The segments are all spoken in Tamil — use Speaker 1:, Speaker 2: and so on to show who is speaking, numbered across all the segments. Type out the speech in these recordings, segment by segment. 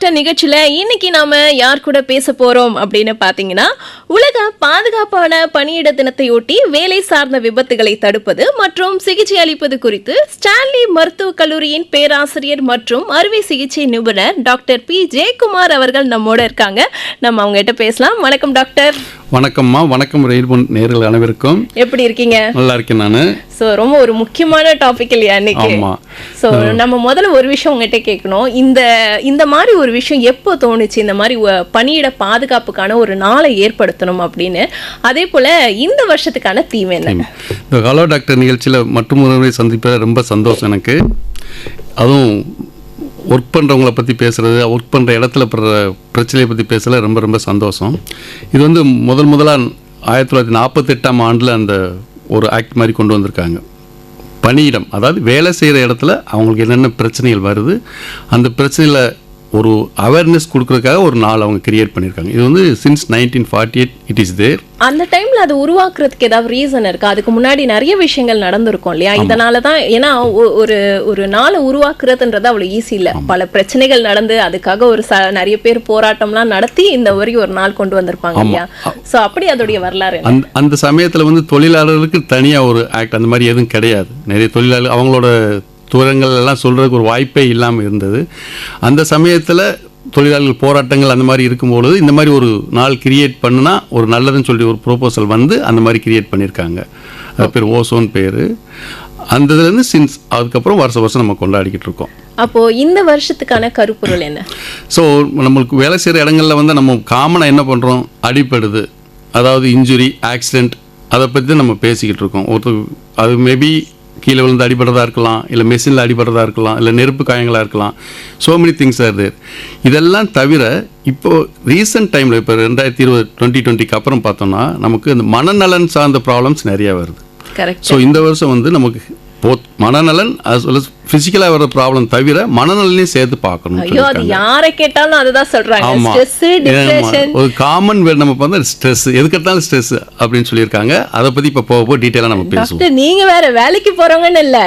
Speaker 1: டாக்டர் நிகழ்ச்சியில இன்னைக்கு நாம யார் கூட பேச போறோம் அப்படின்னு பாத்தீங்கன்னா, உலக பாதுகாப்பான பணியிட தினத்தையொட்டி வேலை சார்ந்த விபத்துகளை தடுப்பது மற்றும் சிகிச்சை அளிப்பது குறித்து ஸ்டான்லி மருத்துவக் கல்லூரியின் பேராசிரியர் மற்றும் அறுவை சிகிச்சை நிபுணர் டாக்டர் பி ஜெயக்குமார் அவர்கள் நம்மோட இருக்காங்க. நம்ம அவங்க கிட்ட பேசலாம். வணக்கம் டாக்டர்.
Speaker 2: வணக்கம்மா. வணக்கம் ரயில்போன் நேயர்கள் அனைவருக்கும்.
Speaker 1: எப்படி இருக்கீங்க?
Speaker 2: நல்லா இருக்கேன் நானு.
Speaker 1: ஸோ ரொம்ப ஒரு முக்கியமான டாபிக் இல்லையா இன்னைக்கு? ஸோ நம்ம முதல்ல ஒரு விஷயம் உங்ககிட்ட கேட்கணும். இந்த மாதிரி ஒரு விஷயம் எப்போ தோணுச்சு, இந்த மாதிரி பணியிட பாதுகாப்புக்கான ஒரு நாளை ஏற்படுத்தணும் அப்படின்னு? அதே போல இந்த வருஷத்துக்கான தீம் என்ன?
Speaker 2: இந்த ஹலோ டாக்டர் நிகழ்ச்சியில் மற்றும் ஒருவரை சந்திப்பதில் ரொம்ப சந்தோஷம் எனக்கு. அதுவும் ஒர்க் பண்ணுறவங்கள பற்றி பேசுகிறது, ஒர்க் பண்ணுற இடத்துல படுற பிரச்சனையை பற்றி பேசல ரொம்ப ரொம்ப சந்தோஷம். இது வந்து முதலாக 1948ஆம் ஆண்டில் அந்த ஒரு ஆக்ட் மாதிரி கொண்டு வந்திருக்காங்க. பணியிடம், அதாவது வேலை செய்கிற இடத்துல அவங்களுக்கு என்னென்ன பிரச்சனைகள் வருது, அந்த பிரச்சனையில் ஒரு அவேர்னஸ் கொடுக்கறதுக்காக ஒரு நாள் அவங்க கிரியேட் பண்ணியிருக்காங்க. இது வந்து சின்ஸ் 1948 இட் இஸ் தேர்.
Speaker 1: அந்த டைம்ல அது உருவாக்குறதுக்கு ஏதாவது ரீசன் இருக்கா? அதுக்கு முன்னாடி நிறைய விஷயங்கள் நடந்திருக்கும் இல்லையா? இதனால தான், ஏன்னா ஒரு நாளை உருவாக்குறதுன்றது அவ்வளோ ஈஸி இல்லை. பல பிரச்சனைகள் நடந்து அதுக்காக நிறைய பேர் போராட்டம்லாம் நடத்தி இந்த வரை ஒரு நாள் கொண்டு வந்திருப்பாங்க இல்லையா? ஸோ அப்படி அதோடைய வரலாறு
Speaker 2: அந்த சமயத்தில் வந்து தொழிலாளர்களுக்கு தனியாக ஒரு ஆக்ட் அந்த மாதிரி எதுவும் கிடையாது. நிறைய தொழிலாளர் அவங்களோட தூரங்கள் எல்லாம் சொல்கிறதுக்கு ஒரு வாய்ப்பே இல்லாமல் இருந்தது. அந்த சமயத்தில் தொழிலாளர்கள் போராட்டங்கள் அந்த மாதிரி இருக்கும்பொழுது இந்த மாதிரி ஒரு நாள் கிரியேட் பண்ணுனா ஒரு நல்லதுன்னு சொல்லி ஒரு ப்ரோபோசல் வந்து அந்த மாதிரி கிரியேட் பண்ணியிருக்காங்க. அது பேர் ஓசோன் பேர். அந்த இதுலேருந்து சின்ஸ் அதுக்கப்புறம் வருஷம் நம்ம கொண்டாடிக்கிட்டு இருக்கோம்.
Speaker 1: அப்போது இந்த வருஷத்துக்கான கருப்பொருள் என்ன?
Speaker 2: ஸோ நம்மளுக்கு வேலை செய்கிற இடங்களில் வந்து நம்ம காமனாக என்ன பண்ணுறோம், அடிப்படுது, அதாவது இன்ஜுரி, ஆக்சிடெண்ட், அதை பற்றி தான் நம்ம பேசிக்கிட்டு இருக்கோம். அது மேபி கீழே விழுந்து அடிபடுறதா இருக்கலாம், இல்லை மெஷினில் அடிபடுறதா இருக்கலாம், இல்லை நெருப்பு காயங்களாக இருக்கலாம். So many things are there. இதெல்லாம் தவிர இப்போது ரீசெண்ட் டைமில் இப்போ 2020 அப்புறம் பார்த்தோம்னா நமக்கு இந்த மனநலன் சார்ந்த ப்ராப்ளம்ஸ் நிறையா வருது. ஸோ இந்த வருஷம் வந்து நமக்கு மனநலன் as well as பிசிக்கலாக வர ப்ராப்ளம் தவிர மனநலனையும் சேர்த்து பார்க்கணும்.
Speaker 1: யாரை கேட்டாலும் அதுதான் சொல்றாங்க.
Speaker 2: ஒரு காமன் வேர்ட் நம்ம பார்த்தா ஸ்ட்ரெஸ், எதுக்கெடுத்தாலும் ஸ்ட்ரெஸ் அப்படின்னு சொல்லியிருக்காங்க. அதை பற்றி இப்போ போக டீட்டெயிலாக நம்ம பேசுவோம்.
Speaker 1: நீங்க வேற வேலைக்கு போறவங்கன்னு இல்லை,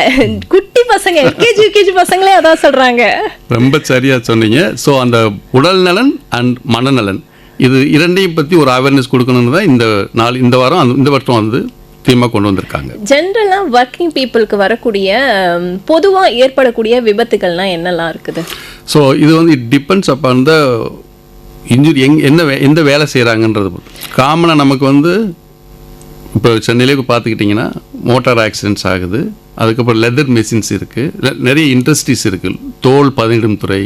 Speaker 1: குட்டி பசங்க எல்கேஜி யூகேஜி பசங்களே அதான் சொல்றாங்க.
Speaker 2: ரொம்ப சரியா சொன்னீங்க. ஸோ அந்த உடல் நலன் அண்ட் மனநலன் இது இரண்டையும் பற்றி ஒரு அவேர்னஸ் கொடுக்கணும்னு தான் இந்த வாரம் இந்த வருஷம் வந்து தீமா கொண்டு வந்திருக்காங்க.
Speaker 1: ஜென்ரலாக ஒர்க்கிங் பீப்புளுக்கு வரக்கூடிய பொதுவாக ஏற்படக்கூடிய விபத்துகள்லாம் என்னெல்லாம் இருக்குது?
Speaker 2: ஸோ இது வந்து it depends upon the injury, எந்த வேலை செய்கிறாங்கன்றது. காமனாக நமக்கு வந்து இப்போ சென்னையிலே பார்த்துக்கிட்டிங்கன்னா மோட்டார் ஆக்சிடென்ட்ஸ் ஆகுது. அதுக்கப்புறம் லெதர் மெஷின்ஸ் இருக்குது, நிறைய இண்டஸ்ட்ரீஸ் இருக்குது, தோல் பதனிடும் துறை,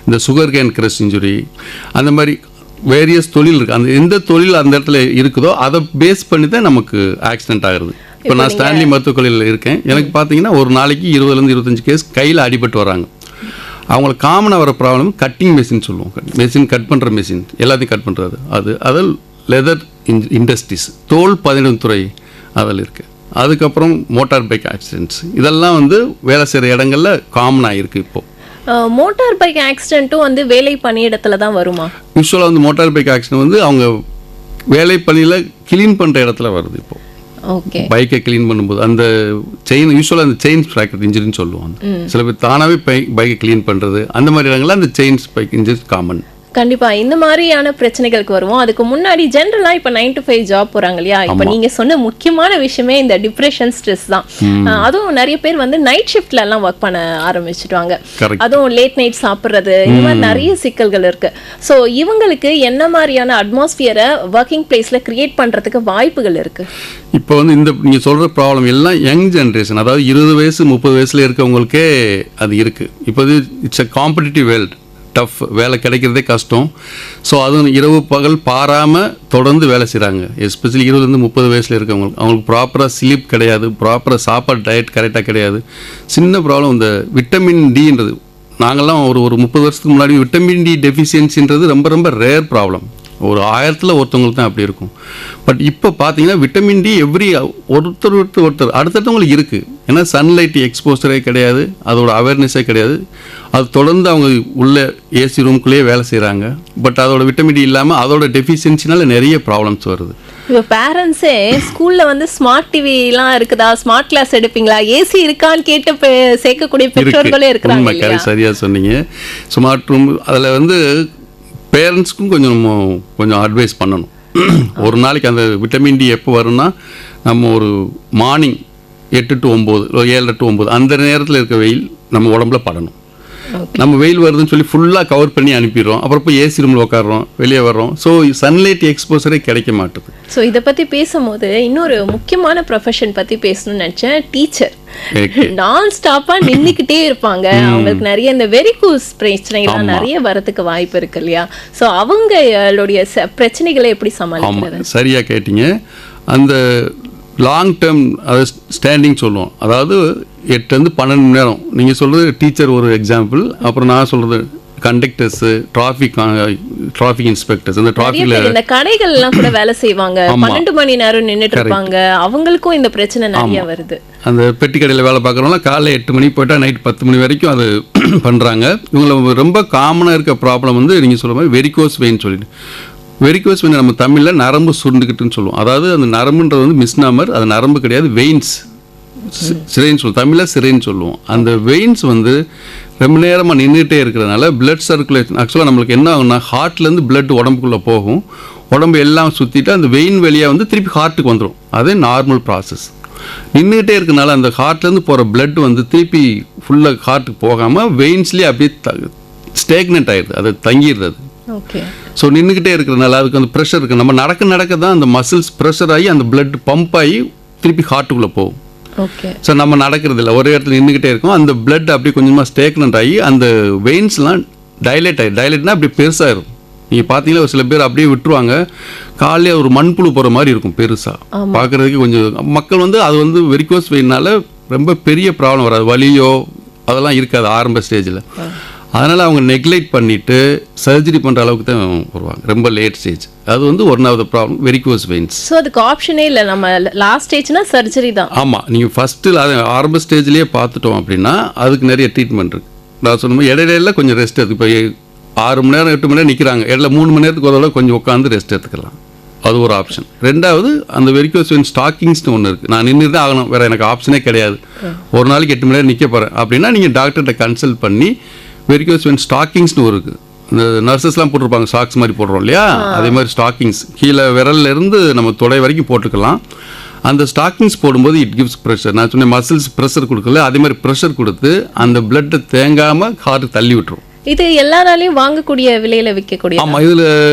Speaker 2: இந்த சுகர் கேன் கிரஷ் இன்ஜுரி, அந்த மாதிரி வேரியஸ் தொழில் இருக்குது. அந்த எந்த தொழில் அந்த இடத்துல இருக்குதோ அதை பேஸ் பண்ணி தான் நமக்கு ஆக்சிடென்ட் ஆகுது. இப்போ நான் ஸ்டான்லி மருத்துவக் கல்லூரியில் இருக்கேன். எனக்கு பார்த்தீங்கன்னா ஒரு நாளைக்கு 20-25 கேஸ் கையில் அடிபட்டு வராங்க. அவங்களுக்கு காமனாக வர ப்ராப்ளம் கட்டிங் மெஷின் சொல்லுவோம். மெஷின் கட் பண்ணுற மெஷின், எல்லாத்தையும் கட் பண்ணுறது, அதில் லெதர் இண்டஸ்ட்ரீஸ், தோல் பதனிடும் துறை அதில் இருக்குது. அதுக்கப்புறம் மோட்டார் பைக் ஆக்சிடென்ட்ஸ், இதெல்லாம் வந்து வேலை செய்கிற இடங்களில் காமனாக இருக்குது. இப்போது
Speaker 1: மோட்டார் பைக் ஆக்சிடென்ட்டும் வந்து வேலை பணியிடத்துல தான் வருமா?
Speaker 2: யூஸ்வலாக வந்து மோட்டார் பைக் ஆக்சிடென்ட் வந்து அவங்க வேலை பணியில் கிளீன் பண்ணுற இடத்துல வருது. இப்போ
Speaker 1: ஓகே,
Speaker 2: பைக்கை கிளீன் பண்ணும்போது அந்த செயின், யூஸ்வலாக அந்த செயின் ஃப்ராக்சர் இன்ஜுரின்னு சொல்லுவாங்க. சில பேர் தானாகவே பைக்கை கிளீன் பண்ணுறது, அந்த மாதிரி இடங்கள்ல அந்த செயின்ஸ் பைக் இன்ஜுரி காமன்.
Speaker 1: கண்டிப்பா இந்த மாதிரியான பிரச்சனைகளுக்கு வருவோம். அதுக்கு முன்னாடி ஜென்ரலா இப்ப 9 to 5 ஜாப் போறாங்க இல்லையா? இப்ப நீங்க சொன்ன முக்கியமான விஷயமே இந்த டிப்ரெஷன், ஸ்ட்ரெஸ் தான். அதுவும் நிறைய பேர் வந்து நைட் ஷிஃப்ட்ல எல்லாம் ஒர்க் பண்ண ஆரம்பிச்சிடுவாங்க. அதுவும் லேட் நைட் சாப்பிட்றது, இந்த மாதிரி நிறைய சிக்கல்கள் இருக்கு. ஸோ இவங்களுக்கு என்ன மாதிரியான அட்மாஸ்பியரை ஒர்க்கிங் பிளேஸ்ல கிரியேட் பண்றதுக்கு வாய்ப்புகள் இருக்கு?
Speaker 2: இப்போ வந்து நீங்கள் சொல்கிற ப்ராப்ளம் எல்லாம் யங் ஜென்ரேஷன், அதாவது 20 வயசு 30 வயசுல இருக்கவங்களுக்கே அது இருக்குது. இப்போ it's a competitive world, tough, வேலை கிடைக்கிறதே கஷ்டம். ஸோ அதுவும் இரவு பகல் பாராமல் தொடர்ந்து வேலை செய்கிறாங்க. எஸ்பெஷலி 20-30 வயசில் இருக்கவங்களுக்கு அவங்களுக்கு ப்ராப்பராக ஸ்லீப் கிடையாது, ப்ராப்பராக சாப்பாடு டயட் கரெக்டாக கிடையாது. சின்ன ப்ராப்ளம் இந்த விட்டமின் டின்றது. நாங்கள்லாம் ஒரு 30 வருஷத்துக்கு முன்னாடி விட்டமின் டி டெஃபிஷியன்சின்றது ரொம்ப ரொம்ப ரேர் ப்ராப்ளம். ஒரு 1000ல் ஒருத்தவங்களுக்கு தான் அப்படி இருக்கும். பட் இப்போ பார்த்தீங்கன்னா விட்டமின் டி ஒருத்தர் அடுத்தவங்களுக்கு இருக்குது. ஏன்னா சன்லைட் எக்ஸ்போசரே கிடையாது, அதோட அவேர்னஸே கிடையாது. அது தொடர்ந்து அவங்க உள்ள ஏசி ரூம்குள்ளேயே வேலை செய்கிறாங்க. பட் அதோட விட்டமின் டி இல்லாமல் அதோட டெஃபிஷியன்சினால நிறைய ப்ராப்ளம்ஸ் வருது.
Speaker 1: இப்போ பேரண்ட்ஸே ஸ்கூல்ல வந்து ஸ்மார்ட் டிவிலாம் இருக்குதா, ஸ்மார்ட் கிளாஸ் எடுப்பீங்களா, ஏசி இருக்கான்னு கேட்டு சேர்க்கக்கூடிய பெற்றோர்களே இருக்கிறாங்க
Speaker 2: உண்மை,
Speaker 1: இல்லையா?
Speaker 2: சரியாக சொன்னீங்க. ஸ்மார்ட் ரூம் அதில் வந்து பேரண்ட்ஸ்க்கும் கொஞ்சம் அட்வைஸ் பண்ணணும். ஒரு நாளைக்கு அந்த விட்டமின் டி எப்போ வரும்னா, நம்ம ஒரு மார்னிங் 8 to 9 7 to 9 அந்த நேரத்தில் இருக்க வெயில் நம்ம உடம்புல படணும். நம்ம வெயில் வருதுன்னு சொல்லி ஃபுல்லாக கவர் பண்ணி அனுப்பிடுறோம். அப்புறம் போய் ஏசி ரூமில் உட்காடுறோம், வெளியே வர்றோம். ஸோ சன்லைட் எக்ஸ்போசரே கிடைக்க மாட்டுது.
Speaker 1: ஸோ இதை பற்றி பேசும்போது இன்னொரு முக்கியமான ப்ரொஃபஷன் பற்றி பேசணும்னு நினச்சேன். டீச்சர் நான் ஸ்டாப்பாக நின்றுக்கிட்டே இருப்பாங்க. அவங்களுக்கு நிறைய இந்த வெரிகோஸ் பிரச்சனைகள்லாம் நிறைய வரதுக்கு வாய்ப்பு இருக்கு இல்லையா? ஸோ அவங்களுடைய பிரச்சனைகளை எப்படி சமாளிக்கிறது?
Speaker 2: ஆமாம், சரியாக கேட்டீங்க. அந்த லாங் டேர்ம் அதை ஸ்டாண்டிங் சொல்லுவோம். அதாவது 8 to 12 மணி நேரம். நீங்கள் சொல்கிறது டீச்சர் ஒரு எக்ஸாம்பிள். அப்புறம் நான் சொல்கிறது கண்டக்டர்ஸு, டிராஃபிக் இன்ஸ்பெக்டர்ஸ், இந்த டிராஃபிக்கில்
Speaker 1: இந்த கடைகள்லாம் கூட வேலை செய்வாங்க, 12 மணி நேரம் நின்றுட்டு இருப்பாங்க. அவங்களுக்கும் இந்த பிரச்சனை நிறைய வருது. அந்த
Speaker 2: பெட்டி கடையில் வேலை பார்க்குறவங்களாம் காலைல 8 மணிக்கு போயிட்டா நைட் 10 மணி வரைக்கும் அது பண்ணுறாங்க. இவங்களை ரொம்ப காமனாக இருக்க ப்ராப்ளம் வந்து நீங்கள் சொல்கிற மாதிரி வெரிகோஸ் வெயின் சொல்லிட்டு. வெரிகோஸ் வெயின் நம்ம தமிழில் நரம்பு சுருண்டுக்கிட்டுன்னு சொல்லுவோம். அதாவது அந்த நரம்புன்றது வந்து மிஸ்நாமர், அது நரம்பு கிடையாது, வெயின்ஸ், சிறைன்னு சொல்லுவோம். தமிழில் சிறைன்னு சொல்லுவோம். அந்த வெயின்ஸ் வந்து ரொம்ப நேரமாக நின்றுட்டே இருக்கிறதுனால பிளட் சர்க்குலேஷன் ஆக்சுவலாக நம்மளுக்கு என்ன ஆகும்னா, ஹார்ட்லேருந்து பிளட் உடம்புக்குள்ளே போகும், உடம்பு எல்லாம் சுற்றிட்டு அந்த வெயின் வழியாக வந்து திருப்பி ஹார்ட்டுக்கு வந்துடும். அதே நார்மல் ப்ராசஸ். நின்றுகிட்டே இருக்கனால அந்த ஹார்ட்லேருந்து போகிற பிளட் வந்து திருப்பி ஃபுல்லாக ஹார்ட்டுக்கு போகாமல் வெயின்ஸ்லேயே அப்படியே ஸ்டேக்னெட் ஆகிடுது, அது தங்கிடுறது. ஸோ நின்றுக்கிட்டே இருக்கிறதுனால அதுக்கு அந்த ப்ரெஷர் இருக்குது. நம்ம நடக்க தான் அந்த மசில்ஸ் ப்ரெஷர் ஆகி அந்த பிளட் பம்ப் ஆகி திருப்பி ஹார்ட்டுக்குள்ளே போகும். ஸோ நம்ம நடக்கிறது இல்லை, ஒரே இடத்துல நின்றுக்கிட்டே இருக்கும். அந்த பிளட் அப்படியே கொஞ்சமாக ஸ்டேக்னெட் ஆகி அந்த வெயின்ஸ்லாம் டைலேட்னா அப்படி பெருசாகிடும். நீங்கள் பார்த்தீங்கன்னா ஒரு சில பேர் அப்படியே விட்டுருவாங்க, காலையே ஒரு மண்புழு போகிற மாதிரி இருக்கும் பெருசாக பார்க்குறதுக்கு. கொஞ்சம் மக்கள் வந்து அது வந்து வெரிகோஸ் வெயின்னால ரொம்ப பெரிய ப்ராப்ளம் வராது, வலியோ அதெல்லாம் இருக்காது ஆரம்ப ஸ்டேஜில். அதனால் அவங்க நெக்லெக்ட் பண்ணிவிட்டு சர்ஜரி பண்ணுற அளவுக்கு தான் வருவாங்க ரொம்ப லேட் ஸ்டேஜ். அது வந்து one of the problem, varicose veins.
Speaker 1: So அதுக்கு ஆப்ஷனே இல்லை, நம்ம லாஸ்ட் ஸ்டேஜ்னா சர்ஜரி தான்.
Speaker 2: ஆமாம், நீங்கள் ஃபஸ்ட்டு அதை ஆரம்ப ஸ்டேஜ்லேயே பார்த்துட்டோம் அப்படின்னா அதுக்கு நிறைய ட்ரீட்மெண்ட் இருக்குது. நான் சொன்ன இடையில கொஞ்சம் ரெஸ்ட் எடுத்து, இப்போ 6 மணி நேரம் 8 மணி நேரம் நிற்கிறாங்க, இடையில 3 மணி நேரத்துக்கு ஒரு தடவை கொஞ்சம் உட்காந்து ரெஸ்ட் எடுத்துக்கலாம். அது ஒரு ஆப்ஷன். ரெண்டாவது அந்த வெரிகோஸ் வெயின் ஸ்டாக்கிங்ஸ்னு ஒன்று இருக்குது. நான் நின்று தான் ஆகணும், வேறு எனக்கு ஆப்ஷனே கிடையாது, ஒரு நாளைக்கு 8 மணி நேரம் நிற்க போகிறேன் அப்படின்னா நீங்கள் டாக்டர்கிட்ட கன்சல்ட் பண்ணி வெரிகோஸ் வெயின் ஸ்டாக்கிங்ஸ்னு ஒரு இருக்குது. இந்த நர்சஸ்லாம் போட்டிருப்பாங்க, சாக்ஸ் மாதிரி போடுறோம் இல்லையா, அதே மாதிரி ஸ்டாக்கிங்ஸ் கீழே விரல்லேருந்து நம்ம தொடை வரைக்கும் போட்டுக்கலாம். அந்த ஸ்டாக்கிங்ஸ் போடும்போது இட் கிவ்ஸ் ப்ரெஷர். நான் சொன்னேன் மசில்ஸ் ப்ரெஷர் கொடுக்கல, அதே மாதிரி ப்ரெஷர் கொடுத்து அந்த பிளட்டை தேங்காமல் ஹார்ட்டு தள்ளி விட்டுரும்.
Speaker 1: இது எல்லாராலையும் வாங்கக்கூடிய விலையில விற்கக்கூடிய.
Speaker 2: ஆமாம், இதில்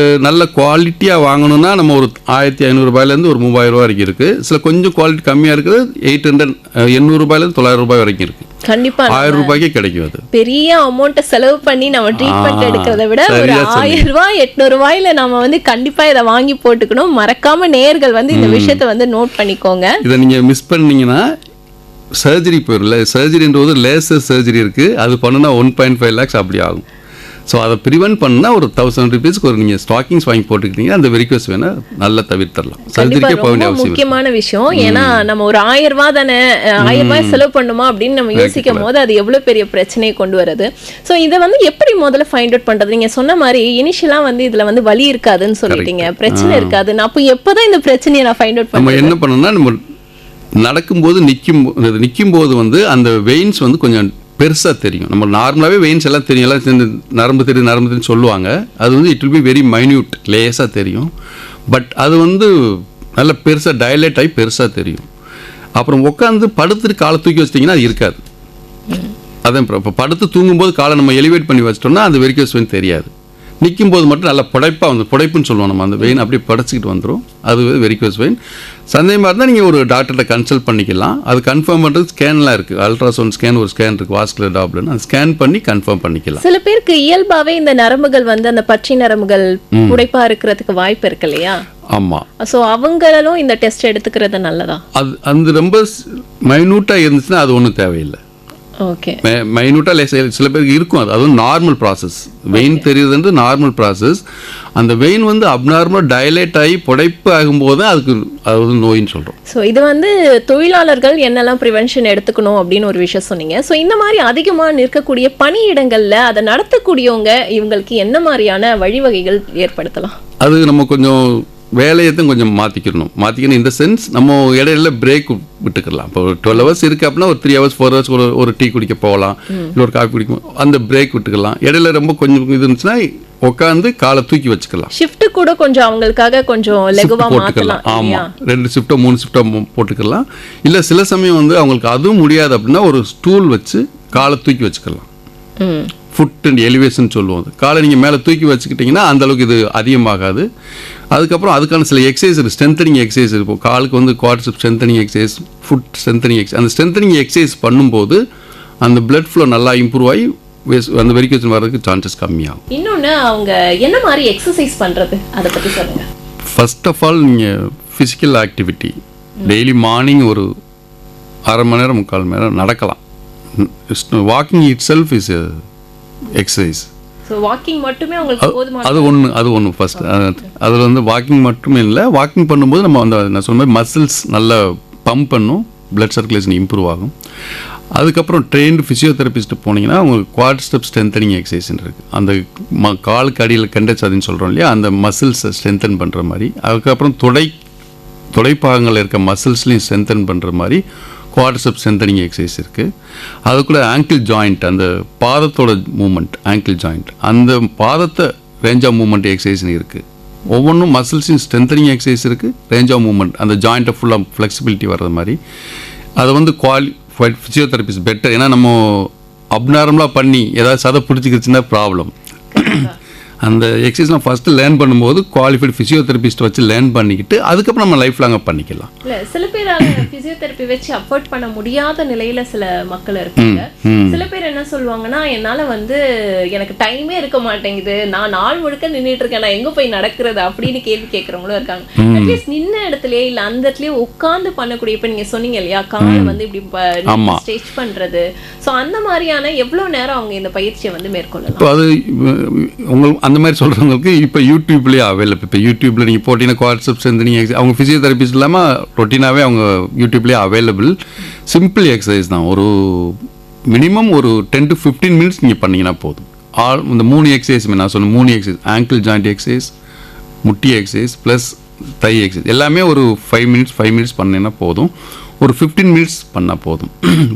Speaker 2: நல்ல குவாலிட்டியாக வாங்கணும்னா நம்ம ஒரு 1500 ரூபாயிலேருந்து ஒரு 3000 ரூபாய் வரைக்கும் இருக்குது. சில கொஞ்சம் குவாலிட்டி கம்மியாக இருக்குது, 800 ரூபாயிலேருந்து 900 ரூபாய் வரைக்கும் இருக்குது.
Speaker 1: கண்டிப்பா
Speaker 2: 1000 ரூபாய்க்கே கிடைக்கும். அது
Speaker 1: பெரிய அமௌண்ட்டை செலவு பண்ணி நம்ம ட்ரீட்மெண்ட் எடுக்கிறத விட ஒரு 1000 ரூபாய் 800 ரூபாயில நம்ம வந்து கண்டிப்பா இதை வாங்கி போட்டுக்கணும். மறக்காம நேயர்கள் வந்து இந்த விஷயத்தை வந்து நோட் பண்ணிக்கோங்க.
Speaker 2: இதை நீங்கள் மிஸ் பண்ணீங்கன்னா சர்ஜரி போயிடல. சர்ஜரின்றது லேசர் சர்ஜரி இருக்குது, அது பண்ணுனா 1.5 lakhs அப்படி ஆகும். ஸோ அதை ப்ரிவென்ட் பண்ணால் ஒரு 1000 rupeesக்கு ஒரு நீங்கள் ஸ்டாக்கிங்ஸ் வாங்கி போட்டுக்கிட்டீங்கன்னா அந்த வெரிகோஸ் வேணா நல்லா தவிர்த்தரலாம். சர்ஜரிக்கே போக வேண்டிய அவசியம்.
Speaker 1: முக்கியமான விஷயம். ஏன்னா நம்ம ஒரு 1000 ரூபாய் தானே, 1000 ரூபாய் செலவு பண்ணுமா அப்படின்னு நம்ம யோசிக்கும் போது அது எவ்வளவு பெரிய பிரச்சனையை கொண்டு வருது. ஸோ இதை வந்து எப்படி முதல்ல ஃபைண்ட் அவுட் பண்றது? நீங்க சொன்ன மாதிரி இனிஷியலாக வந்து இதுல வந்து வலி இருக்காதுன்னு சொல்லிட்டீங்க, பிரச்சனை இருக்காதுன்னு. அப்போ எப்போதான் இந்த பிரச்சனையை நான் ஃபைண்ட் அவுட் பண்ணுவேன்?
Speaker 2: நம்ம என்ன பண்ணணும்னா, நம்ம நடக்கும்போது நிற்கும்போது வந்து அந்த வெயின்ஸ் வந்து கொஞ்சம் பெருசாக தெரியும். நம்ம நார்மலாகவே வெயின்ஸ் எல்லாம் தெரியும், எல்லாம் நரம்பு தெரியும் சொல்லுவாங்க. அது வந்து it will be very minute, லேஸாக தெரியும். பட் அது வந்து நல்ல பெருசாக டைலேட் ஆகி பெருசாக தெரியும். அப்புறம் உட்காந்து படுத்துட்டு காலை தூக்கி வச்சிட்டிங்கன்னா அது இருக்காது. அதான் இப்போ படுத்து தூங்கும்போது காலை நம்ம எலிவேட் பண்ணி வச்சிட்டோம்னா அந்த வெரிகோஸ் வெயின் தெரியாது. நிற்கும் போது மட்டும் நல்லா புடைப்பாக வந்து புடைப்புன்னு சொல்லுவோம் நம்ம, அந்த வெயின் அப்படியே படைச்சிக்கிட்டு வந்துடும். அது வெரிகோஸ் வெயின். சந்தேகமாக இருந்தால் நீங்கள் ஒரு டாக்டர்கிட்ட கன்சல்ட் பண்ணிக்கலாம். அது கன்ஃபார்ம் பண்ணுறது ஸ்கேன்லாம் இருக்குது, அல்ட்ராசவுண்ட் ஸ்கேன் ஒரு ஸ்கேன் இருக்குது, வாஸ்குலர் டாப்லர்னு, அது ஸ்கேன் பண்ணி கன்ஃபார்ம் பண்ணிக்கலாம்.
Speaker 1: சில பேருக்கு இயல்பாகவே இந்த நரம்புகள் வந்து அந்த பச்சை நரம்புகள் புடைப்பாக இருக்கிறதுக்கு வாய்ப்பு இருக்கு இல்லையா?
Speaker 2: ஆமாம்.
Speaker 1: ஸோ அவங்களும் இந்த டெஸ்ட் எடுத்துக்கிறது நல்லதா?
Speaker 2: அது ரொம்ப மைனூட்டாக இருந்துச்சுன்னா அது ஒன்றும் தேவையில்லை.
Speaker 1: ஓகே,
Speaker 2: மைனூட்டாக சில பேருக்கு இருக்கும், அதுவும் நார்மல் ப்ராசஸ். வெயின் தெரியுதுன்றது நார்மல் ப்ராசஸ். அந்த வெயின் வந்து அப்நார்மலாக டைலேட் ஆகி புடைப்பு ஆகும்போது தான் அதுக்கு அது வந்து நோயின்னு சொல்கிறோம்.
Speaker 1: ஸோ இது வந்து தொழிலாளர்கள் என்னெல்லாம் ப்ரிவென்ஷன் எடுத்துக்கணும் அப்படின்னு ஒரு விஷயம் சொன்னீங்க. ஸோ இந்த மாதிரி அதிகமாக நிற்கக்கூடிய பணியிடங்களில் அதை நடத்தக்கூடியவங்க இவங்களுக்கு என்ன மாதிரியான வழிவகைகள் ஏற்படுத்தலாம்?
Speaker 2: அது நம்ம கொஞ்சம் வேலையத்தையும் கொஞ்சம் மாற்றிக்கணும் இந்த சென்ஸ் நம்ம இடையில பிரேக் விட்டுக்கலாம். இப்போ 12 ஹவர்ஸ் இருக்குது அப்படின்னா ஒரு 3 ஹவர்ஸ் 4 ஹவர்ஸ் ஒரு டீ குடிக்க போகலாம், இல்லை ஒரு காஃபி குடிக்கும், அந்த பிரேக் விட்டுக்கலாம். இடையில ரொம்ப கொஞ்சம் இது இருந்துச்சுன்னா உட்காந்து காலை தூக்கி வச்சுக்கலாம்.
Speaker 1: ஷிஃப்ட் கூட கொஞ்சம் அவங்களுக்காக கொஞ்சம் லெகுவா
Speaker 2: போட்டுக்கலாம். ஆமாம், 2 ஷிஃப்ட்டோ 3 ஷிஃப்ட்டோ போட்டுக்கலாம். இல்லை சில சமயம் வந்து அவங்களுக்கு அதுவும் முடியாது அப்படின்னா ஒரு ஸ்டூல் வச்சு காலை தூக்கி வச்சுக்கலாம். ஃபுட் அண்ட் எலிவேஷன் சொல்லுவோம். காலை நீங்கள் மேலே தூக்கி வச்சுக்கிட்டிங்கன்னா அந்தளவுக்கு இது அதிகமாகாது. அதுக்கப்புறம் அதுக்கான சில எக்ஸசைஸ் இருக்குது, ஸ்ட்ரென்தனிங் எக்ஸசைஸ் இருக்கும். காலுக்கு வந்து quadriceps strengthening exercise, food strengthening exercise. அந்த ஸ்ட்ரென்தனிங் எக்ஸசைஸ் பண்ணும்போது அந்த பிளட் ஃப்ளோ நல்லா இம்ப்ரூவ் ஆகி அந்த வெரிகேஷன் வர்றதுக்கு சான்சஸ் கம்மியாகும்.
Speaker 1: இன்னொன்று அவங்க என்ன மாதிரி எக்ஸசைஸ் பண்ணுறது அதை பற்றி சொல்லுங்கள்.
Speaker 2: ஃபர்ஸ்ட் ஆஃப் ஆல் நீங்கள் ஃபிசிக்கல் ஆக்டிவிட்டி டெய்லி மார்னிங் ஒரு அரை மணி நேரம் 3/4 மணி நேரம் நடக்கலாம். Walking it self is exercise.
Speaker 1: So walking மட்டுமே உங்களுக்கு போதுமான
Speaker 2: அது ஒன்று ஃபர்ஸ்ட். அதில் வந்து வாக்கிங் மட்டுமே இல்லை, வாக்கிங் பண்ணும்போது நம்ம அந்த நான் சொன்ன மாதிரி மசில்ஸ் நல்லா பம்ப் பண்ணும், பிளட் சர்க்குலேஷன் இம்ப்ரூவ் ஆகும். அதுக்கப்புறம் ட்ரெயின்டு ஃபிசியோதெரபிஸ்ட்டு போனீங்கன்னா உங்களுக்கு குவாட்ரிசெப்ஸ் ஸ்ட்ரென்தனிங் எக்ஸசைஸ் இருக்குது. அந்த காலுக்கு அடியில் கண்டச் அதுன்னு சொல்கிறோம் இல்லையா, அந்த மசில்ஸை ஸ்ட்ரென்தன் பண்ணுற மாதிரி. அதுக்கப்புறம் தொடைப்பாகங்களில் இருக்க மசில்ஸ்லையும் ஸ்ட்ரென்தன் பண்ணுற மாதிரி குவாட்ரிசெப்ஸ் ஸ்ட்ரென்தனிங் எக்ஸசைஸ் இருக்குது. அதுக்குள்ள ஆங்கிள் ஜாயிண்ட், அந்த பாதத்தோட மூமெண்ட், ஆங்கிள் ஜாயிண்ட், அந்த பாதத்தை ரேஞ்ச் ஆஃப் மூமெண்ட் எக்ஸசைஸ்னு இருக்குது. ஒவ்வொன்றும் மசில்ஸின் ஸ்ட்ரென்தனிங் எக்ஸசைஸ் இருக்குது, ரேஞ்ச் ஆஃப் மூமெண்ட், அந்த ஜாயிண்ட்டை ஃபுல்லாக ஃப்ளெக்சிபிலிட்டி வர்ற மாதிரி. அதை வந்து ஃபிசியோதெரபிஸ்ட் பெட்டர். ஏன்னா நம்ம அப்நார்மலாக பண்ணி ஏதாவது சதை பிடிச்சிக்கிச்சுன்னா ப்ராப்ளம். அந்த எக்ஸசைஸ்லாம் ஃபஸ்ட்டு லேர்ன் பண்ணும்போது குவாலிஃபைடு ஃபிசியோதெரபிஸ்ட் வச்சு லேர்ன் பண்ணிக்கிட்டு அதுக்கப்புறம் நம்ம லைஃப் லாங்காக பண்ணிக்கலாம்.
Speaker 1: இல்லை சில பேர் ஃபிசியோதெரப்பி வச்சு அஃபோர்ட் பண்ண முடியாத நிலையில் சில மக்கள் இருக்காங்க. சில பேர் என்ன சொல்லுவாங்கன்னா, என்னால் வந்து எனக்கு டைமே இருக்க மாட்டேங்குது, நான் நாள் முழுக்க நின்றுட்டு இருக்கேன், நான் எங்கே போய் நடக்கிறது அப்படின்னு கேள்வி கேட்குறவங்களும் இருக்காங்க. அட்லீஸ்ட் நின்ன இடத்துலயே இல்லை அந்த இடத்துலயே உட்காந்து பண்ணக்கூடிய, இப்போ நீங்கள் சொன்னீங்க இல்லையா காலை வந்து இப்படி ஸ்ட்ரெச் பண்ணுறது, ஸோ அந்த மாதிரியான எவ்வளோ நேரம் அவங்க இந்த பயிற்சியை வந்து மேற்கொள்ளலாம்?
Speaker 2: இப்போ அது உங்களுக்கு அந்த மாதிரி சொல்கிறவங்களுக்கு இப்போ யூடியூப்லேயே அவைலபிள். இப்போ யூடியூப்பில் நீங்கள் போட்டிங்கன்னா குவாட்ரிசெப்ஸ் ஸ்ட்ரென்தனிங் எக்ஸசைஸ், அவங்க ஃபிசியோதெரபிஸ்ட் இல்லாமல் ரொட்டீனாகவே அவங்க யூடியூப்லேயே அவைலபிள். சிம்பிள் எக்ஸசைஸ் தான். ஒரு மினிமம் ஒரு 10 to 15 மினிட்ஸ் நீங்கள் பண்ணிங்கன்னா போதும். இந்த 3 எக்ஸசைஸுமே நான் சொன்ன 3 எக்ஸசைஸ், ஆங்கிள் ஜாயிண்ட் எக்ஸசைஸ், முட்டி எக்ஸசைஸ் ப்ளஸ் தை எக்ஸசைஸ், எல்லாமே ஒரு 5 மினிட்ஸ் பண்ணிங்கன்னா போதும். ஒரு 15 மினிட்ஸ் பண்ணால் போதும்.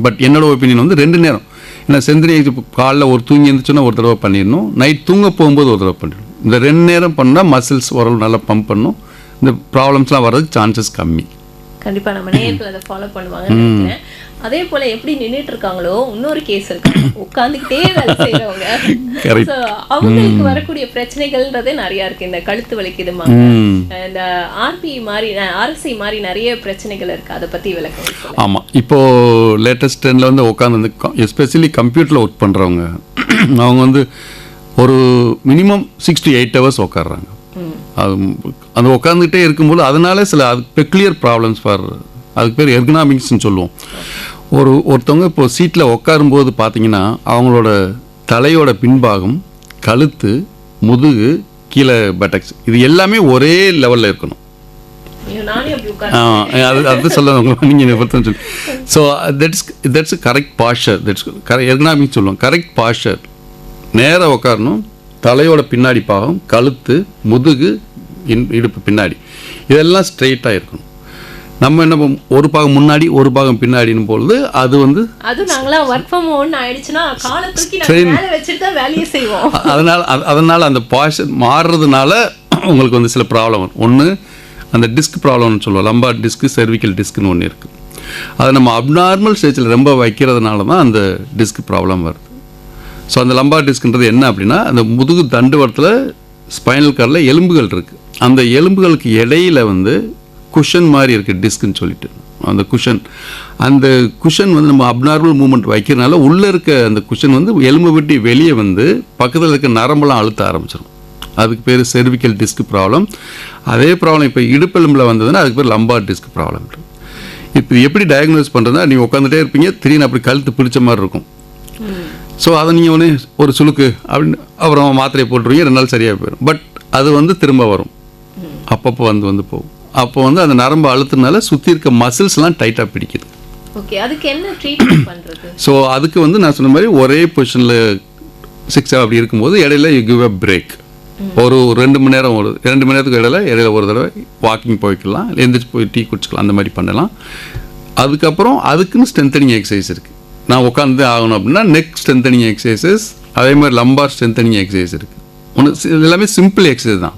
Speaker 2: பட் என்னோட ஒப்பீனியன் வந்து 2 நேரம். ஏன்னா செந்திரி காலைல ஒரு தூங்கி இருந்துச்சுன்னா ஒரு தடவை பண்ணிடணும், நைட் தூங்க போகும்போது ஒரு தடவை பண்ணிடணும். இந்த 2 நேரம் பண்ணால் மசில்ஸ் ஓரளவு நல்லா பம்ப் பண்ணணும், இந்த ப்ராப்ளம்ஸ்லாம் வர்றதுக்கு சான்சஸ் கம்மி.
Speaker 1: கண்டிப்பாக நம்ம நேரத்தில் அதை ஃபாலோ பண்ணுவாங்கன்னு நினைக்கிறேன். அதே போல் எப்படி நின்றுட்டு இருக்காங்களோ இன்னொரு கேஸ் இருக்காங்க, உட்காந்துக்கிட்டே வேலை செய்கிறவங்க. ஸோ அவங்களுக்கு வரக்கூடிய பிரச்சனைகள்ன்றதே நிறையா இருக்குது. இந்த கழுத்து வலிக்குதுமா, இந்த ஆர்எஸ்ஐ மாதிரி நிறைய பிரச்சனைகள் இருக்குது, அதை பற்றி விளக்கம்.
Speaker 2: ஆமாம், இப்போது லேட்டஸ்ட் ட்ரெண்டில் வந்து உட்காந்து வந்து எஸ்பெஷலி கம்ப்யூட்டரில் ஒர்க் பண்ணுறவங்க அவங்க வந்து ஒரு மினிமம் 6 to 8 ஹவர்ஸ் உட்காடுறாங்க. அது அந்த உட்காந்துக்கிட்டே இருக்கும்போது அதனால சில பெக்லியர் ப்ராப்ளம்ஸ் அதுக்கு பேர் எர்கனாமிக்ஸ்ன்னு சொல்லுவோம். ஒருத்தவங்க இப்போ சீட்டில் உட்காரும்போது பார்த்தீங்கன்னா அவங்களோட தலையோட பின்பாகம், கழுத்து, முதுகு, கீழே பட்டக்ஸ், இது எல்லாமே ஒரே லெவலில் இருக்கணும். அது சொல்ல நீங்கள் சொல்லி. So that's correct pastor, ergonomics சொல்லுவோம். கரெக்ட் பாஸ்டர், நேராக உட்காரணும், தலையோட பின்னாடி பாகம், கழுத்து, முதுகு, இடுப்பு பின்னாடி, இதெல்லாம் ஸ்ட்ரெயிட்டாக இருக்கணும். நம்ம என்ன ஒரு பாகம் முன்னாடி ஒரு பாகம் பின்னாடினும் பொழுது அது வந்து அதனால அந்த பாஸ்டர் மாறுறதுனால உங்களுக்கு வந்து சில ப்ராப்ளம் வரும். ஒன்று அந்த டிஸ்க் ப்ராப்ளம்னு சொல்லுவோம், லம்பார் டிஸ்க், செர்விக்கல் டிஸ்க்னு ஒன்று இருக்குது. அதை நம்ம அப்நார்மல் ஸ்டேஜில் ரொம்ப வைக்கிறதுனால தான் அந்த டிஸ்க் ப்ராப்ளம் வருது. ஸோ அந்த லம்பார் டிஸ்க்ன்றது என்ன அப்படின்னா, அந்த முதுகு தண்டுவரத்தில் ஸ்பைனல் கார்டில் எலும்புகள் இருக்குது, அந்த எலும்புகளுக்கு இடையில வந்து குஷன் மாதிரி இருக்குது டிஸ்க்குன்னு சொல்லிட்டு. அந்த குஷன் வந்து நம்ம அப்நார்மல் மூவ்மெண்ட் வைக்கிறதுனால உள்ளே இருக்க அந்த குஷன் வந்து எலும்பு விட்டு வெளியே வந்து பக்கத்தில் இருக்க நரம்பெல்லாம் அழுத்த ஆரம்பிச்சிடும். அதுக்கு பேர் செர்விக்கல் டிஸ்க் ப்ராப்ளம். அதே ப்ராப்ளம் இப்போ இடுப்பெலும்பில் வந்ததுன்னா அதுக்கு பேர் லம்பார் டிஸ்க் ப்ராப்ளம். இப்போ எப்படி டயக்னோஸ் பண்ணுறதுனா, நீங்கள் உட்காந்துட்டே இருப்பீங்க, திடீர்னு அப்படி கழுத்து பிடிச்ச மாதிரி இருக்கும். ஸோ அதை நீங்கள் ஒன்று ஒரு சுளுக்கு அப்படின்னு அப்புறம் மாத்திரையை போட்டுருவீங்க, 2 நாள் சரியாக போயிடும். பட் அது வந்து திரும்ப வரும், அப்பப்போ வந்து போகும். அப்போ வந்து அந்த நரம்பு அழுத்தினால சுற்றி இருக்க மசில்ஸ்லாம் டைட்டாக பிடிக்குது. ஸோ அதுக்கு வந்து நான் சொன்ன மாதிரி ஒரே பொசிஷனில் 6 அப்படி இருக்கும்போது இடையில யூ கிவ் அ பிரேக். ஒரு 2 மணி நேரம் 2 மணி நேரத்துக்கு இடையில ஒரு தடவை வாக்கிங் போய்க்கலாம், எழுந்திரிச்சு போய் டீ குடிச்சிக்கலாம், அந்த மாதிரி பண்ணலாம். அதுக்கப்புறம் அதுக்குன்னு ஸ்ட்ரென்தனிங் எக்ஸசைஸ் இருக்குது. நான் உட்காந்து ஆகணும் அப்படின்னா நெக் ஸ்ட்ரென்தனிங் எக்ஸசைசஸ், அதே மாதிரி லம்பார் ஸ்ட்ரென்தனிங் எக்ஸசைஸ் இருக்குது. எல்லாமே சிம்பிள் எக்ஸசைஸ் தான்.